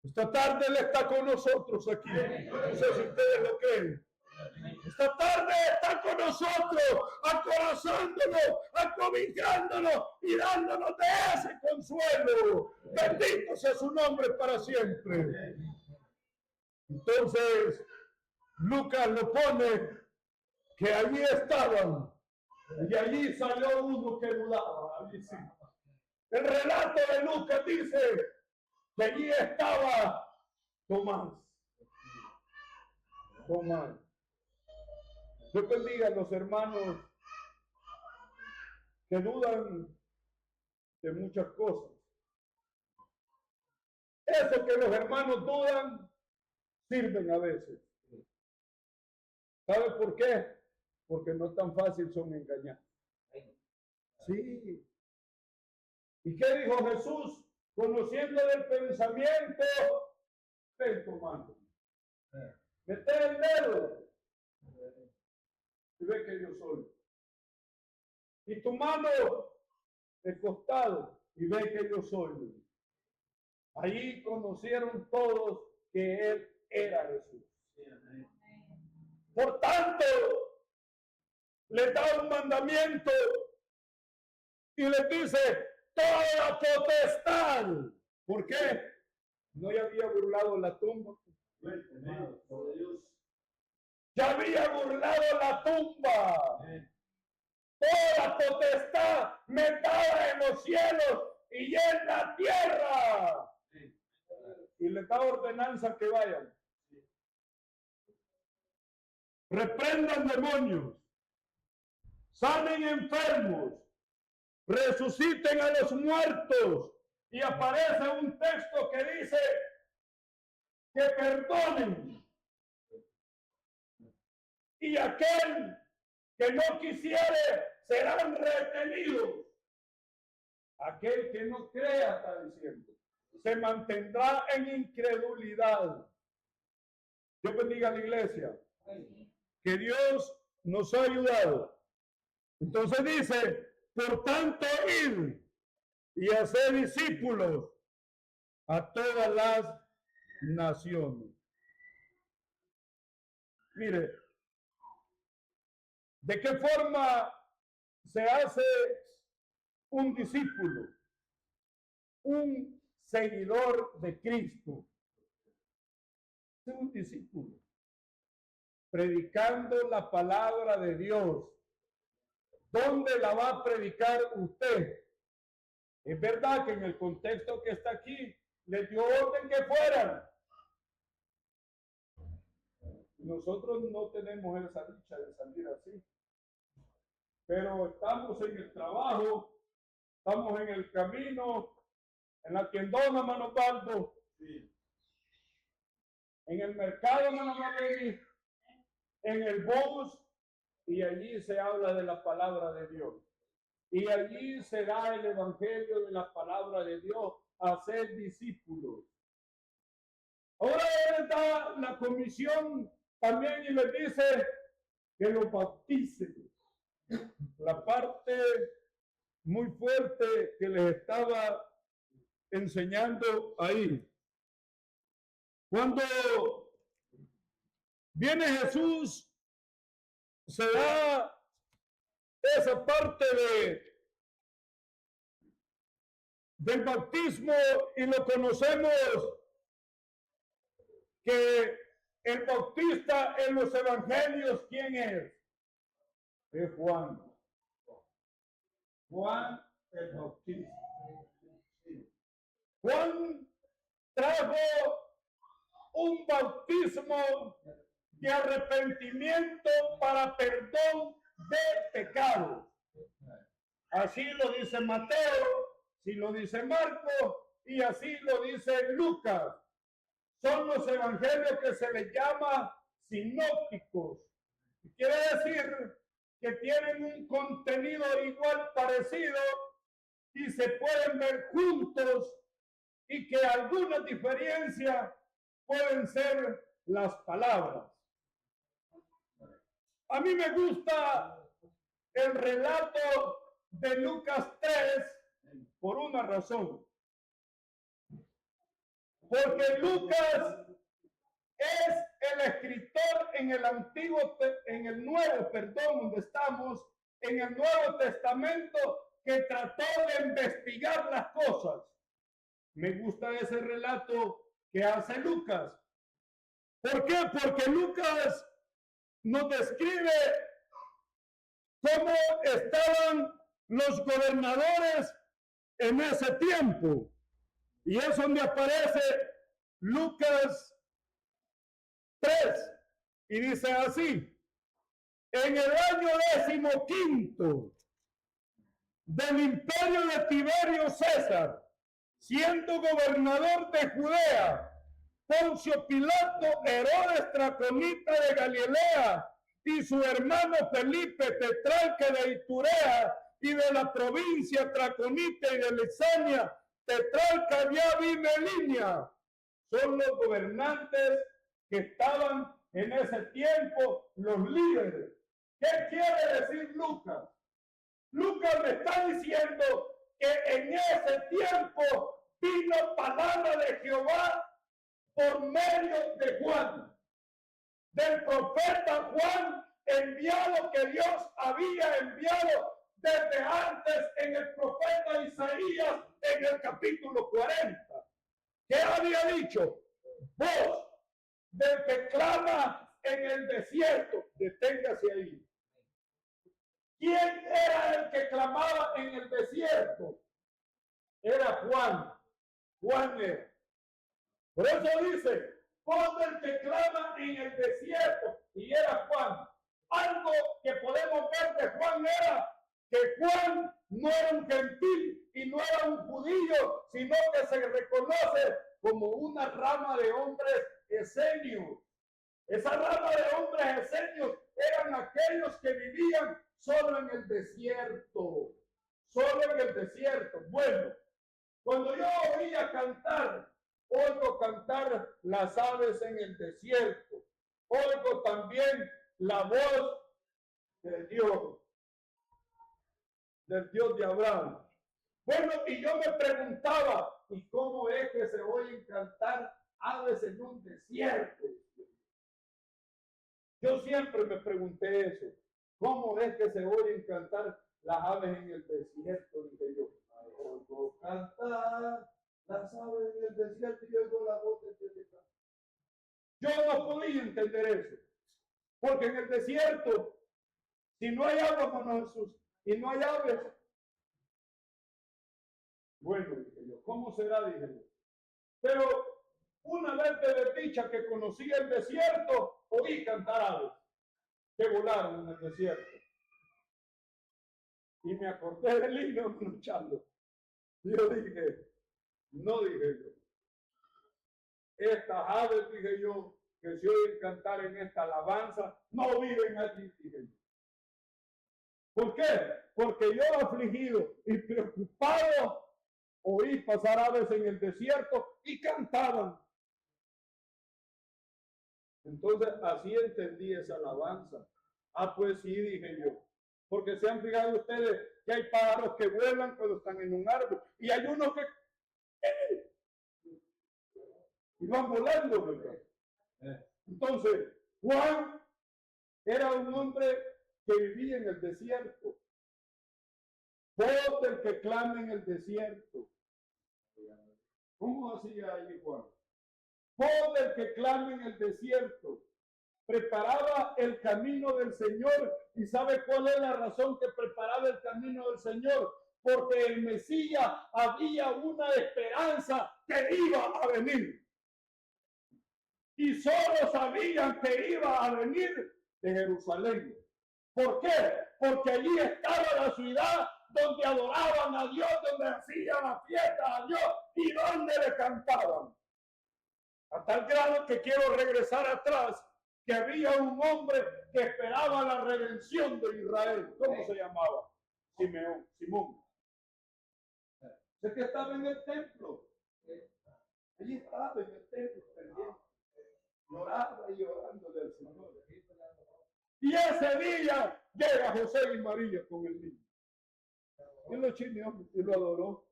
Esta tarde él está con nosotros aquí. No sé si ustedes lo creen. Esta tarde está con nosotros, acorazándonos, acobijándonos y dándonos de ese consuelo. Bendito sea su nombre para siempre. Entonces, Lucas lo pone que allí estaban y allí salió uno que dudaba. Allí sí. El relato de Lucas dice que allí estaba Tomás. Dios bendiga a los hermanos que dudan de muchas cosas. Eso que los hermanos dudan sirven a veces. ¿Sabe por qué? Porque no tan fácil son engañar. Sí. ¿Y qué dijo Jesús? Conociendo del pensamiento, ven tomando. Mete el dedo y ve que yo soy. Y tu mano de costado y ve que yo soy. Ahí conocieron todos que él era Jesús. Por tanto, le da un mandamiento y le dice: toda potestad. ¿Por qué? No había burlado la tumba. Ya había burlado la tumba. toda potestad me dada en los cielos y en la tierra. Y le da ordenanza que vayan. Reprendan demonios, sanen enfermos, resuciten a los muertos. Y aparece un texto que dice que perdonen. Y aquel que no quisiere serán retenidos. Aquel que no crea, está diciendo, se mantendrá en incredulidad. Dios bendiga a la iglesia. Que Dios nos ha ayudado. Entonces dice, por tanto, id y hacer discípulos a todas las naciones. Mire, ¿de qué forma se hace un discípulo? Un seguidor de Cristo. Es un discípulo. Predicando la palabra de Dios. ¿Dónde la va a predicar usted? Es verdad que en el contexto que está aquí, les dio orden que fueran. Nosotros no tenemos esa dicha de salir así. Pero estamos en el trabajo, estamos en el camino, en la tiendona, mano Baldo, en el mercado, mano Marlene, en el bus, y allí se habla de la palabra de Dios. Y allí se da el evangelio de la palabra de Dios a ser discípulos. Ahora él da la comisión también y les dice que los bauticen. La parte muy fuerte que les estaba enseñando ahí. Cuando viene Jesús, se da esa parte del bautismo y lo conocemos que el bautista en los evangelios, ¿quién es? Es Juan. Juan el Bautista. Juan trajo un bautismo de arrepentimiento para perdón de pecados. Así lo dice Mateo, así lo dice Marcos y así lo dice Lucas. Son los evangelios que se les llama sinópticos. Quiere decir que tienen un contenido igual parecido y se pueden ver juntos y que algunas diferencias pueden ser las palabras. A mí me gusta el relato de Lucas 3 por una razón. Porque Lucas es el escritor en el Nuevo, donde estamos, en el Nuevo Testamento, que trató de investigar las cosas. Me gusta ese relato que hace Lucas. ¿Por qué? Porque Lucas nos describe cómo estaban los gobernadores en ese tiempo. Y es donde aparece Lucas 3. Y dice así: en el año 15º del imperio de Tiberio César, siendo gobernador de Judea, Poncio Pilato, Herodes Traconita de Galilea y su hermano Felipe, tetrarca de Iturea y de la provincia Traconita y de Lisania, tetrarca de Abilenia, son los gobernantes que estaban en ese tiempo, los líderes. ¿Qué quiere decir Lucas? Lucas me está diciendo que en ese tiempo vino palabra de Jehová por medio de Juan, del profeta Juan, enviado que Dios había enviado desde antes en el profeta Isaías en el capítulo 40. ¿Qué había dicho? Voz del que clama en el desierto. Deténgase ahí. ¿Quién era el que clamaba en el desierto? Era Juan. Juan era. Por eso dice, todo el que clama en el desierto, y era Juan. Algo que podemos ver de Juan era que Juan no era un gentil y no era un judío, sino que se reconoce como una rama de hombres esenios. Esa rama de hombres esenios eran aquellos que vivían solo en el desierto. Solo en el desierto. Bueno, cuando yo oía cantar, oigo cantar las aves en el desierto. Oigo también la voz del Dios de Abraham. Bueno, y yo me preguntaba, ¿y cómo es que se oyen cantar aves en un desierto? Yo siempre me pregunté eso. ¿Cómo es que se oyen cantar las aves en el desierto? Dije yo. Oigo cantar las aves en el desierto y oigo la voz de Dios. Yo no podía entender eso. Porque en el desierto, si no hay agua, hermano Jesús, y no hay aves, bueno, dije yo, ¿cómo será? Dije yo. Pero una vez de desdicha que conocí el desierto, oí cantar aves que volaron en el desierto. Y me acordé del himno luchando. Y yo dije, no, dije yo. Estas aves, dije yo, que se oyen cantar en esta alabanza, no viven allí, dije yo. ¿Por qué? Porque yo afligido y preocupado oí pasar aves en el desierto y cantaban. Entonces así entendí esa alabanza. Ah, pues sí, dije yo. Porque se han fijado ustedes que hay pájaros que vuelan cuando están en un árbol y hay unos que y van volando, ¿verdad? Entonces, Juan era un hombre que vivía en el desierto. Voz del que clama en el desierto. ¿Cómo hacía ahí Juan? Voz del que clama en el desierto. Preparaba el camino del Señor. ¿Y sabe cuál es la razón que preparaba el camino del Señor? Porque el Mesías había una esperanza que iba a venir. Y solo sabían que iba a venir de Jerusalén. ¿Por qué? Porque allí estaba la ciudad donde adoraban a Dios, donde hacían la fiesta a Dios y donde le cantaban. A tal grado que quiero regresar atrás, que había un hombre que esperaba la redención de Israel. ¿Cómo se llamaba? Simón. Es que estaba en el templo. Allí estaba en el templo pendiente. Lloraba y llorándole al Señor. Y ese día llega José y María con el niño. Y lo chineó y lo adoró.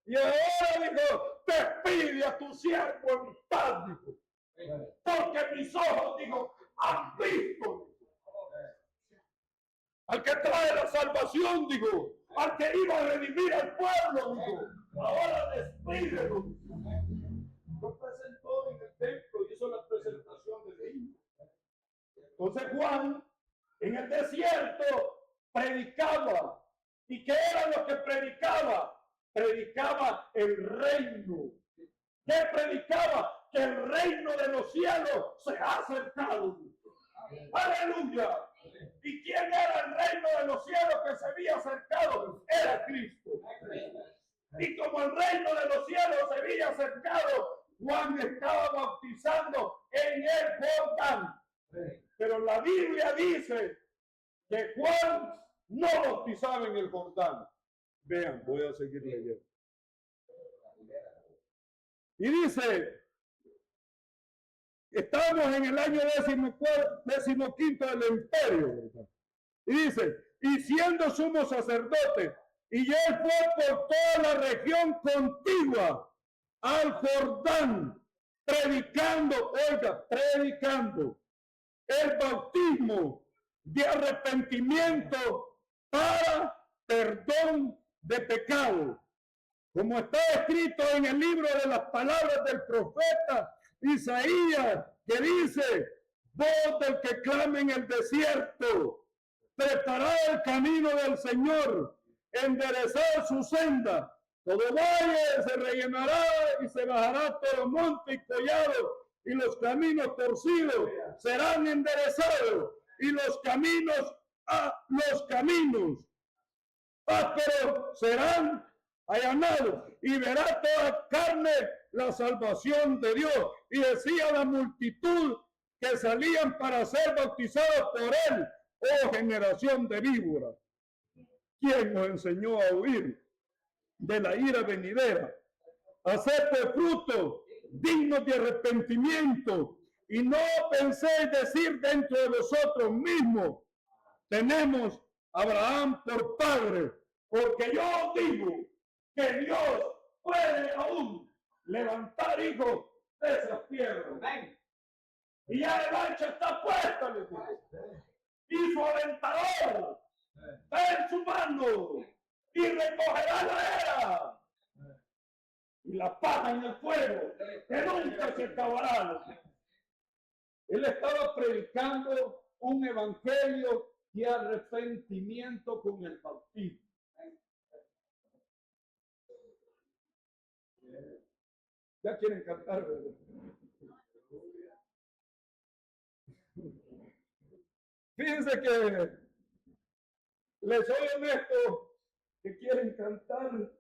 Y ahora dijo, despide a tu siervo en paz, dijo. Porque mis ojos, dijo, han visto. Al que trae la salvación, digo, al que iba a redimir al pueblo, digo, ahora despídelo. Lo presentó en el templo y hizo la presentación del himno. Entonces Juan, en el desierto, predicaba. ¿Y qué era lo que predicaba? Predicaba el reino. ¿Qué predicaba? Que el reino de los cielos se ha acercado. ¡Aleluya! ¿Y quién era el reino de los cielos que se había acercado? Era Cristo. Y como el reino de los cielos se había acercado, Juan estaba bautizando en el Jordán. Pero la Biblia dice que Juan no bautizaba en el Jordán. Vean, voy a seguir leyendo. Y dice, estamos en el año 15 del imperio, ¿verdad? Y dice, y siendo sumo sacerdote, y él fue por toda la región contigua al Jordán, predicando el bautismo de arrepentimiento para perdón de pecado, como está escrito en el libro de las palabras del profeta Isaías, que dice, voz del que clama en el desierto, preparar el camino del Señor, enderezar su senda. Todo valle se rellenará y se bajará todo monte y collado, y los caminos torcidos serán enderezados, y los caminos ásperos serán allanados, y verá toda carne la salvación de Dios. Y decía la multitud que salían para ser bautizados por él: oh generación de víboras, ¿quién nos enseñó a huir de la ira venidera? Haced pues frutos dignos de arrepentimiento, y no penséis decir dentro de vosotros mismos: tenemos a Abraham por padre, porque yo digo que Dios puede aún levantar hijos de esas piedras. Y ya el hacha está puesta, le dice, y su aventador está en su mano, y recogerá la era y la paja en el fuego, que nunca se acabará. Él estaba predicando un evangelio de arrepentimiento con el bautismo. Ya quieren cantar, ¿verdad? Fíjense que les soy honesto, que quieren cantar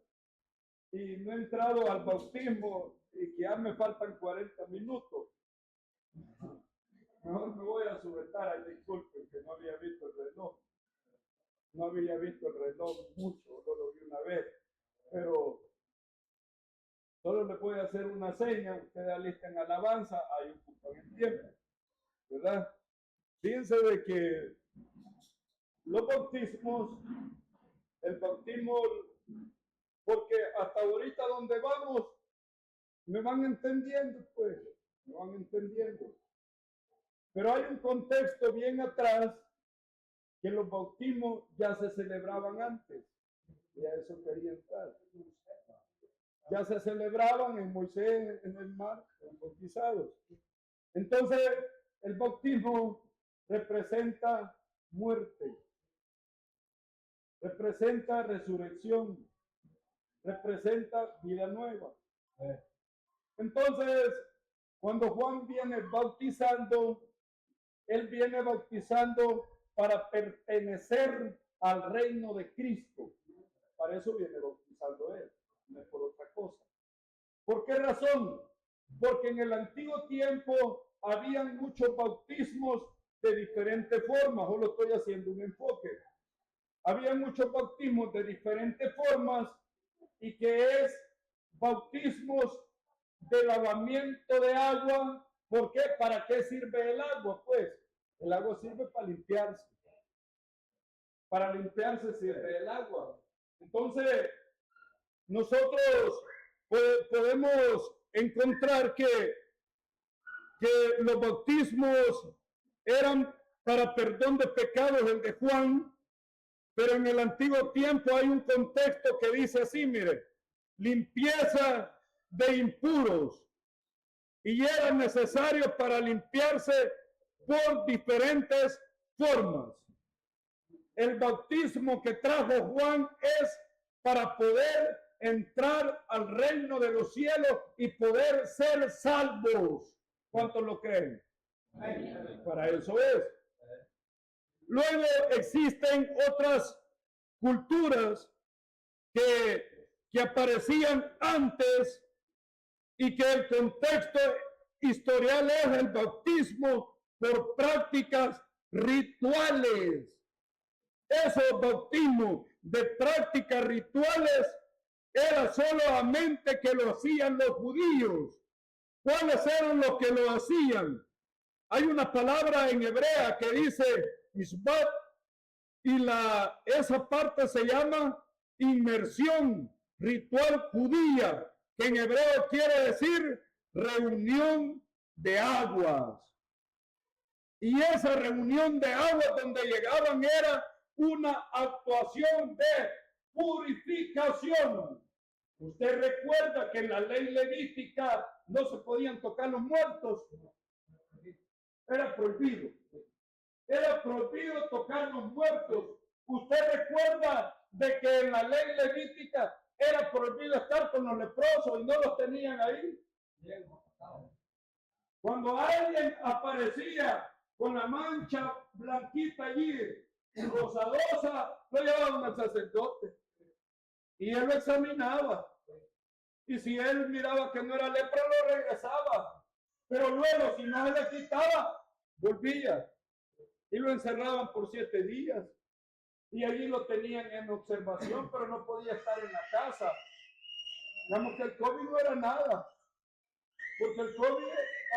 y no he entrado al bautismo y que ya me faltan 40 minutos. Mejor me voy a sujetar, disculpen que no había visto el reloj. No había visto el reloj mucho, solo lo vi una vez, pero solo les voy a hacer una seña. Ustedes alistan alabanza, ahí ocupan el tiempo, ¿verdad? Fíjense de que los bautismos, el bautismo, porque hasta ahorita donde vamos, me van entendiendo, pues, me van entendiendo. Pero hay un contexto bien atrás que los bautismos ya se celebraban antes, y a eso quería entrar. Ya se celebraban en Moisés, en el mar, los bautizados. Entonces, el bautismo representa muerte, representa resurrección, representa vida nueva. Entonces, cuando Juan viene bautizando, él viene bautizando para pertenecer al reino de Cristo. Para eso viene bautizando él, no es por otra cosa. ¿Por qué razón? Porque en el antiguo tiempo habían muchos bautismos de diferentes formas. Solo estoy haciendo un enfoque. Había muchos bautismos de diferentes formas, y que es bautismos de lavamiento de agua. ¿Por qué? ¿Para qué sirve el agua? Pues el agua sirve para limpiarse. Para limpiarse sirve el agua. Entonces, nosotros podemos encontrar que los bautismos eran para perdón de pecados, el de Juan, pero en el antiguo tiempo hay un contexto que dice así, mire: limpieza de impuros, y era necesario para limpiarse por diferentes formas. El bautismo que trajo Juan es para poder entrar al reino de los cielos y poder ser salvos. ¿Cuántos lo creen? Para eso es. Luego existen otras culturas que aparecían antes, y que el contexto historial es el bautismo por prácticas rituales. Esos bautismos de prácticas rituales era solamente que lo hacían los judíos. ¿Cuáles eran los que lo hacían? Hay una palabra en hebrea que dice misbat, y esa parte se llama inmersión ritual judía, que en hebreo quiere decir reunión de aguas. Y esa reunión de aguas donde llegaban era una actuación de purificación. Usted recuerda que en la ley levítica no se podían tocar los muertos. Era prohibido. era prohibido tocar los muertos. Usted recuerda de que en la ley levítica era prohibido estar con los leprosos y no los tenían ahí. Cuando alguien aparecía con la mancha blanquita allí, rosadosa, lo llevaban al sacerdote y él lo examinaba. Y si él miraba que no era lepra, lo regresaba. Pero luego, si no se le quitaba, volvía y lo encerraban por 7 días. Y allí lo tenían en observación, pero no podía estar en la casa. Digamos que el COVID no era nada, porque el COVID,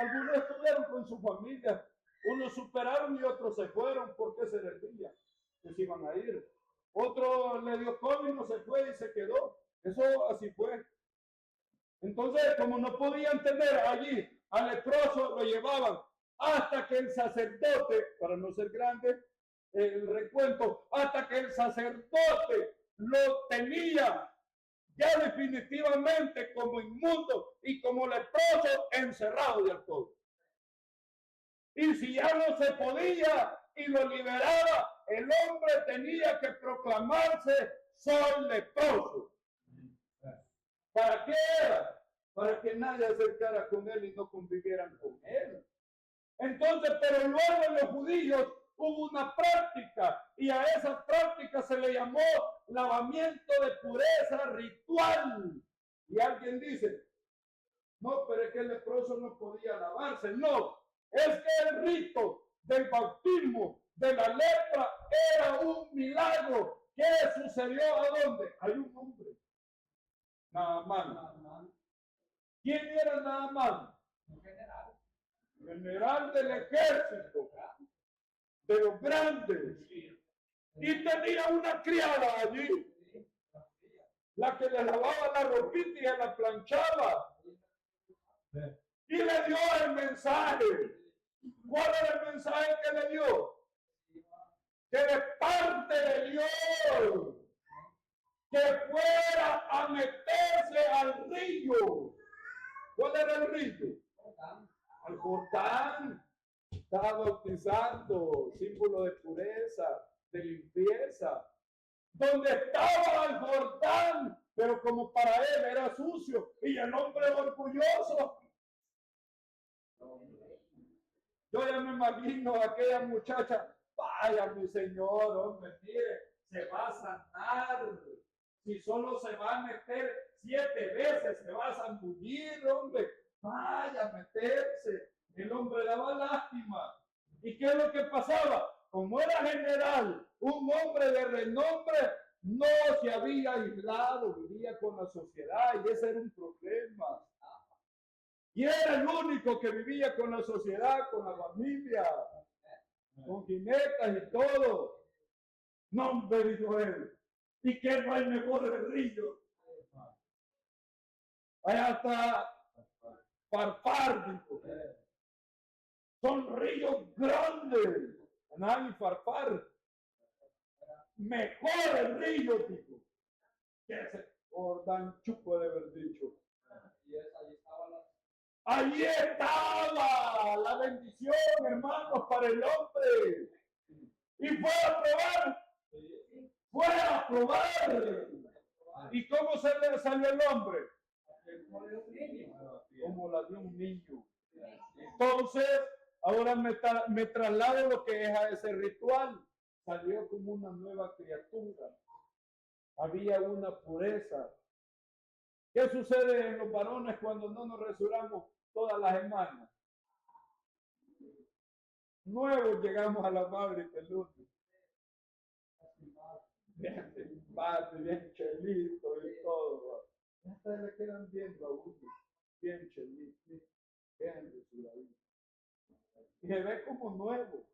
algunos estuvieron con su familia, unos superaron y otros se fueron porque se les decía que se iban a ir. Otro le dio COVID, no se fue y se quedó. Eso así fue. Entonces, como no podían tener allí al leproso, lo llevaban hasta que el sacerdote, para no ser grande el recuento, hasta que el sacerdote lo tenía ya definitivamente como inmundo y como leproso encerrado de todo. Y si ya no se podía y lo liberaba, el hombre tenía que proclamarse soy leproso. ¿Para qué era? Para que nadie acercara con él y no convivieran con él. Entonces, pero luego en los judíos hubo una práctica y a esa práctica se le llamó lavamiento de pureza ritual. Y alguien dice, no, pero es que el leproso no podía lavarse. No, es que el rito del bautismo de la lepra era un milagro. ¿Qué sucedió a dónde? Hay un hombre. Naamán. ¿Quién era Naamán? General del ejército, de los grandes. Y tenía una criada allí, la que le lavaba la ropita y la planchaba. Y le dio el mensaje. ¿Cuál era el mensaje que le dio? Que de parte de Dios, que fuera a meterse al río. ¿Cuál era el río? Al Jordán. Estaba bautizando, símbolo de pureza, de limpieza. Donde estaba el Jordán, pero como para él era sucio y el hombre orgulloso. Yo ya me imagino a aquella muchacha, vaya mi señor, hombre, mire, se va a sanar. Si solo se va a meter 7 veces, se va a zambullir, hombre, vaya a meterse. El hombre daba lástima. ¿Y qué es lo que pasaba? Como era general, un hombre de renombre, no se había aislado, vivía con la sociedad y ese era un problema. Y era el único que vivía con la sociedad, con la familia, con jinetas y todo. No, hombre, dijo él. ¿Y qué no hay mejor el río? Allá está Farfar, dijo. Son ríos grandes. Anán y Farfar. Mejor el río, dijo. ¿Qué es el Jordán Chupo de haber dicho? Allí estaba la bendición, hermanos, para el hombre. Y fue a probar. Fue a probar. ¿Y cómo se le salió el hombre? Como la de un niño. Entonces, ahora me traslado lo que es a ese ritual. Salió como una nueva criatura. Había una pureza. ¿Qué sucede en los varones cuando no nos resuramos todas las semanas? Nuevos llegamos a la madre el lunes. Bien simpático, bien chelito y todo. Hasta le quedan viendo a uno. Bien chelito, bien resuradito. Y se ve como nuevo.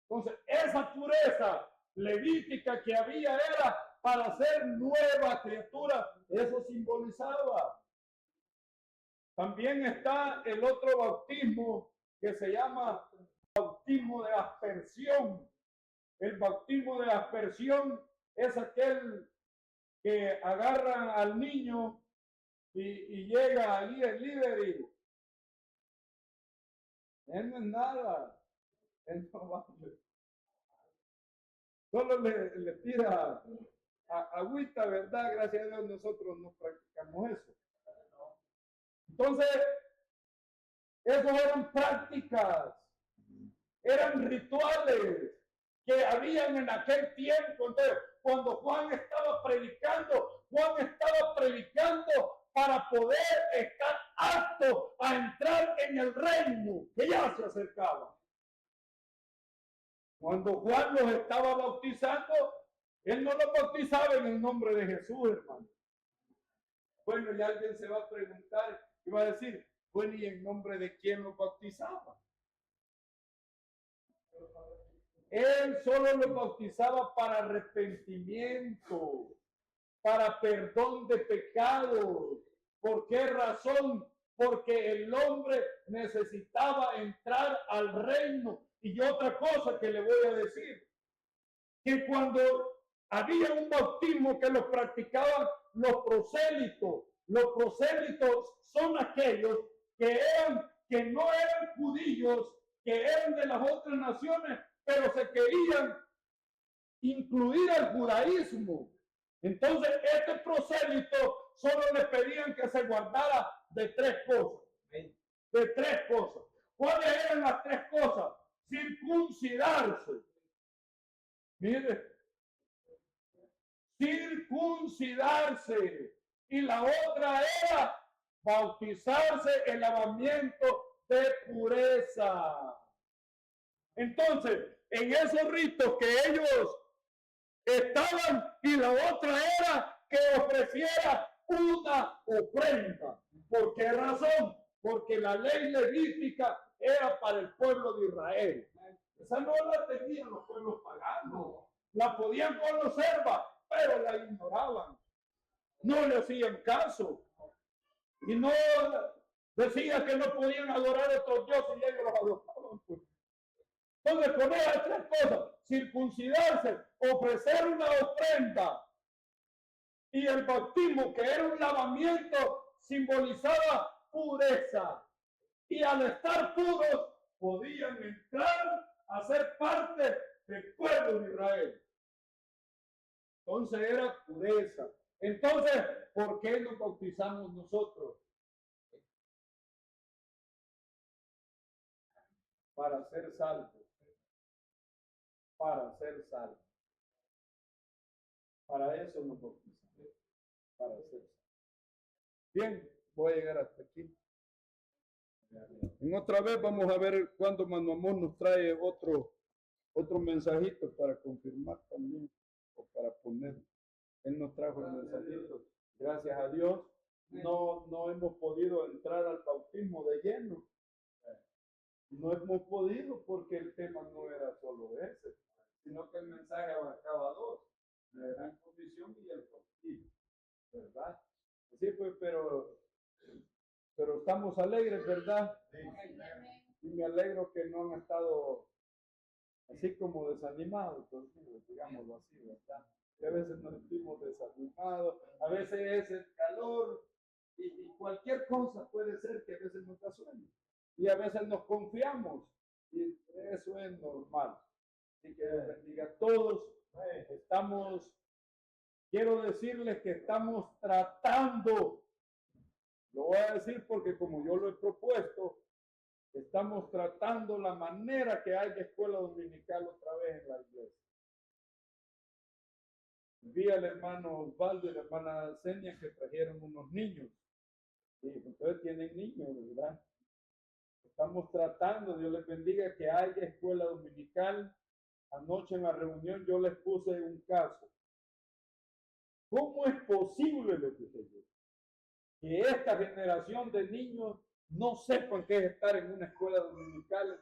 Entonces, esa pureza levítica que había era para ser nueva criatura. Eso simbolizaba. También está el otro bautismo que se llama bautismo de aspersión. El bautismo de aspersión es aquel que agarran al niño y llega allí el líder y él no es nada. Él no va, solo le tira agüita, ¿verdad? Gracias a Dios nosotros no practicamos eso. Entonces, esos eran prácticas, eran rituales que habían en aquel tiempo. Entonces, cuando Juan estaba predicando para poder estar apto a entrar en el reino que ya se acercaba. Cuando Juan los estaba bautizando, él no los bautizaba en el nombre de Jesús, hermano. Bueno, y alguien se va a preguntar y va a decir, bueno, ¿y en nombre de quién los bautizaba? Él solo los bautizaba para arrepentimiento, para perdón de pecados. ¿Por qué razón? Porque el hombre necesitaba entrar al reino. Y otra cosa que le voy a decir, que cuando había un bautismo que lo practicaban los prosélitos son aquellos que no eran judíos, que eran de las otras naciones, pero se querían incluir al judaísmo. Entonces, este prosélito solo le pedían que se guardara de tres cosas. De tres cosas. ¿Cuáles eran las tres cosas? Circuncidarse. Mire. Circuncidarse. Y la otra era bautizarse en lavamiento de pureza. Entonces, en esos ritos que ellos estaban, y la otra era que ofreciera una ofrenda. ¿Por qué razón? Porque la ley levítica era para el pueblo de Israel. Esa no la tenían los pueblos paganos. La podían conocer, pero la ignoraban. No le hacían caso. Y no decía que no podían adorar a otros dioses y ellos los adoraban. Entonces, con esas tres cosas, circuncidarse, ofrecer una ofrenda y el bautismo, que era un lavamiento, simbolizaba pureza. Y al estar puros, podían entrar a ser parte del pueblo de Israel. Entonces era pureza. Entonces, ¿por qué nos bautizamos nosotros? Para ser salvos. Para ser salvos. Para eso nos bautizamos. Para ser salvos. Bien, voy a llegar hasta aquí. En otra vez vamos a ver cuando Mano Amor nos trae otro mensajito para confirmar también, o para poner. Él nos trajo el mensajito. Gracias a Dios no hemos podido entrar al bautismo de lleno. No hemos podido porque el tema no era solo ese, sino que el mensaje abarcaba dos: la gran comisión y el bautismo, ¿verdad? Sí, pues, pero estamos alegres, ¿verdad? Y me alegro que no han estado así como desanimados, pues, digámoslo así, ¿verdad? Que a veces nos sentimos desanimados, a veces es el calor y cualquier cosa puede ser que a veces nos da sueño. Y a veces nos confiamos y eso es normal. Así que Dios bendiga a todos. Quiero decirles que estamos tratando, lo voy a decir porque como yo lo he propuesto, estamos tratando la manera que haya escuela dominical otra vez en la iglesia. Vi al hermano Osvaldo y la hermana Senia que trajeron unos niños. Sí, ustedes tienen niños, ¿verdad? Estamos tratando, Dios les bendiga, que haya escuela dominical. Anoche en la reunión yo les puse un caso. ¿Cómo es posible, les dije yo, que esta generación de niños no sepan qué es estar en una escuela dominical?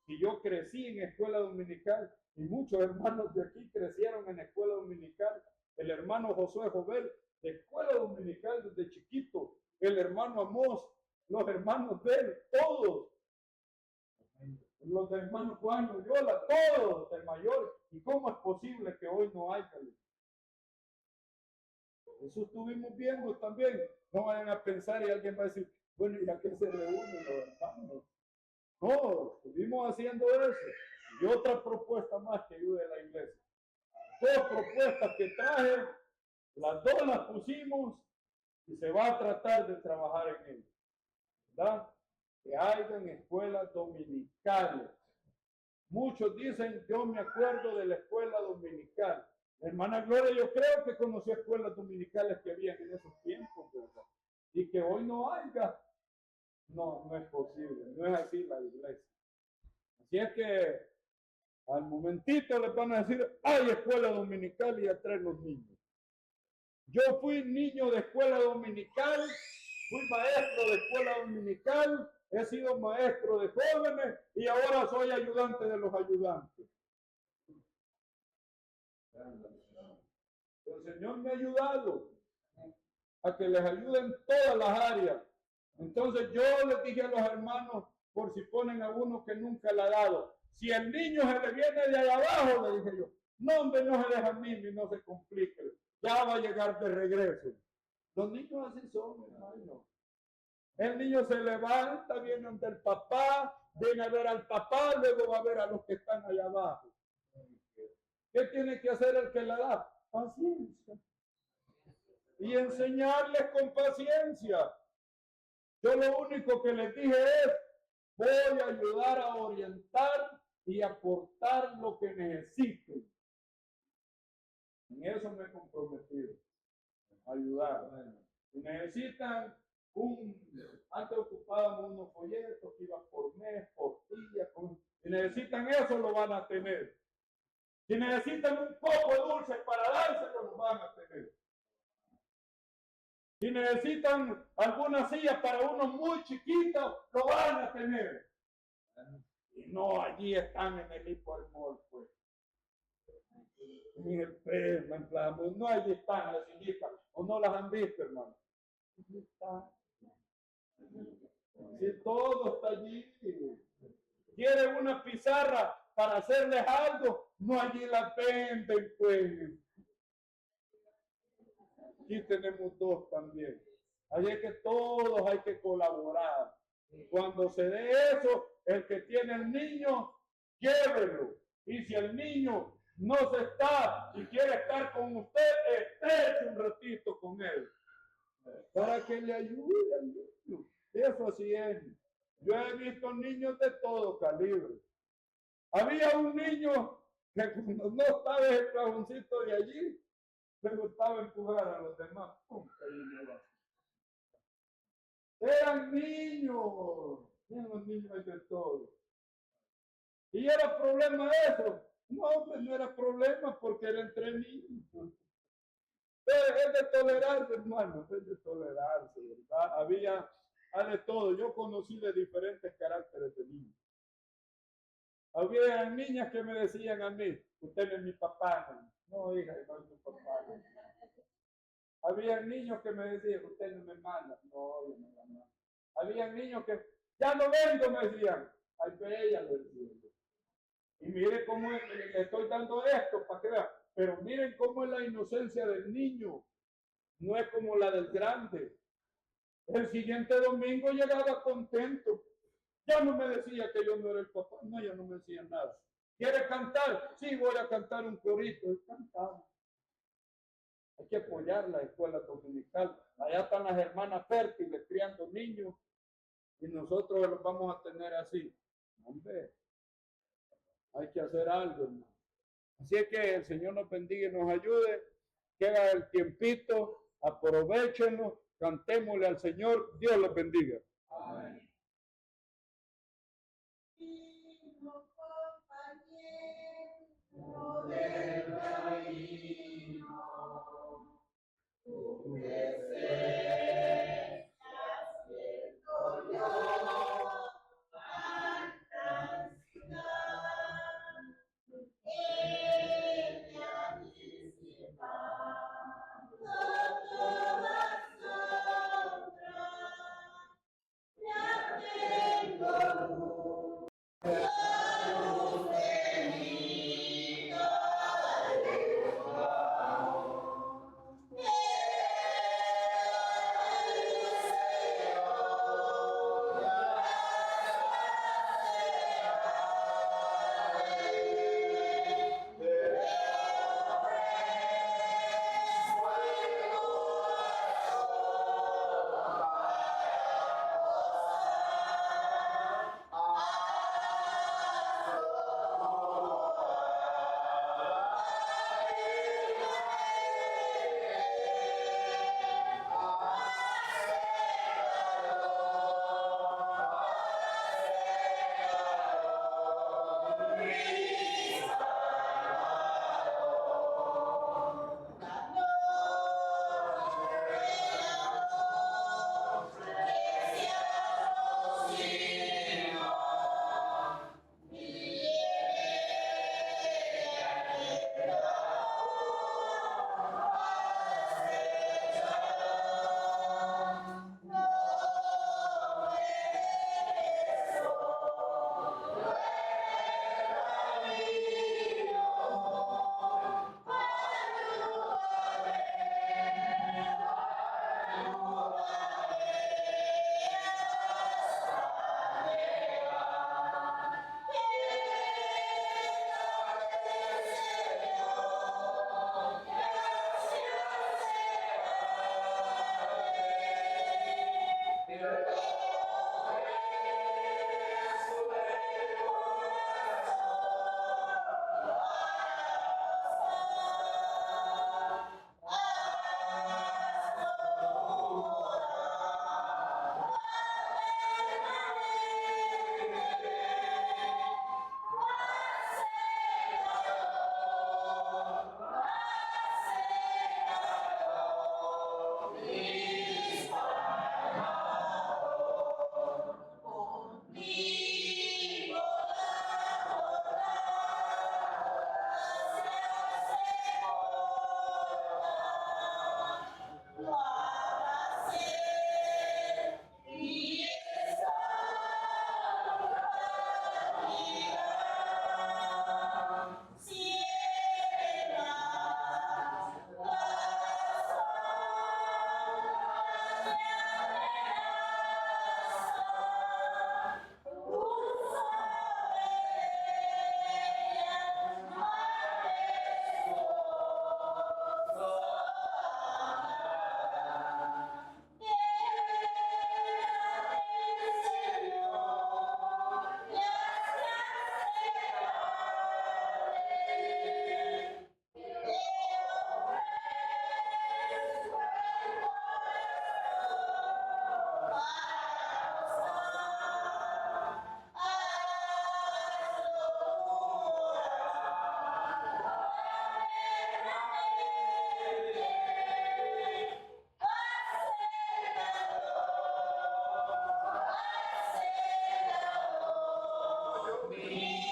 Si yo crecí en escuela dominical y muchos hermanos de aquí crecieron en escuela dominical, el hermano Josué Jovel, de escuela dominical desde chiquito, el hermano Amós, los hermanos de él, todos, los hermanos Juan Loyola, todos, el mayor. ¿Y cómo es posible que hoy no haya? Eso estuvimos viendo también. No vayan a pensar y alguien va a decir, bueno, ¿y a qué se reúnen los hermanos? No, estuvimos haciendo eso. Y otra propuesta más que ayude a la iglesia. 2 propuestas que traje, las 2 las pusimos y se va a tratar de trabajar en ello, ¿verdad? Que hayan escuelas dominicales. Muchos dicen, yo me acuerdo de la escuela dominical. Hermana Gloria, yo creo que conoció escuelas dominicales que había en esos tiempos, ¿verdad? Y que hoy no haya. No, no es posible, no es así la iglesia. Así es que al momentito les van a decir, hay escuela dominical y a traer los niños. Yo fui niño de escuela dominical, fui maestro de escuela dominical, he sido maestro de jóvenes y ahora soy ayudante de los ayudantes. El Señor me ha ayudado a que les ayude en todas las áreas. Entonces yo les dije a los hermanos, por si ponen a uno que nunca le ha dado, si el niño se le viene de allá abajo, le dije yo, no hombre, no se deja mil y no se complique, ya va a llegar de regreso. Los niños así son, hermano. El niño se levanta, viene ante el papá, viene a ver al papá, luego va a ver a los que están allá abajo. ¿Qué tiene que hacer el que le da? Paciencia. Y enseñarles con paciencia. Yo lo único que les dije es, voy a ayudar a orientar y aportar lo que necesiten. En eso me he comprometido, ayudar. Si necesitan antes ocupábamos unos folletos que iban por mes, por día, si necesitan eso lo van a tener. Si necesitan un poco de dulce para dárselo, lo van a tener. Si necesitan alguna silla para uno muy chiquito, lo van a tener. Y no, allí están en el hipermall, pues. En el PEM, no, allí están las sillitas. ¿O no las han visto, hermano? Allí están. Si todo está allí. ¿Quieren una pizarra para hacerles algo? No, allí la venden, pues. Aquí tenemos 2 también. Así es que todos hay que colaborar. Cuando se dé eso, el que tiene el niño, llévelo. Y si el niño no se está y quiere estar con usted, esté un ratito con él. Para que le ayude al niño. Eso así es. Yo he visto niños de todo calibre. Había un niño que cuando no estaba el cajoncito de allí, le gustaba empujar a los demás. Eran niños. Los niños hay de todo. ¿Y era problema eso? No, pues no era problema porque era entre niños. Pero es de tolerarse, hermano, es de tolerarse, ¿verdad? Había de todo. Yo conocí de diferentes caracteres de niños. Había niñas que me decían a mí, usted no es mi papá. No, hija, no es mi papá. Había niños que me decían, usted no me manda. No, yo no la mando. Había niños que, ya no vengo, me decían. Ay, bella, le decía. Y mire cómo es, le estoy dando esto para que vean. Pero miren cómo es la inocencia del niño. No es como la del grande. El siguiente domingo llegaba contento. Ya no me decía que yo no era el papá. No, ya no me decía nada. ¿Quiere cantar? Sí, voy a cantar un corito. Y cantaba. Hay que apoyar la escuela dominical. Allá están las hermanas fértiles criando niños. Y nosotros los vamos a tener así. Hombre, hay que hacer algo, hermano. Así es que el Señor nos bendiga y nos ayude. Queda el tiempito, aprovechenlo, cantémosle al Señor. Dios los bendiga. Amén. Mi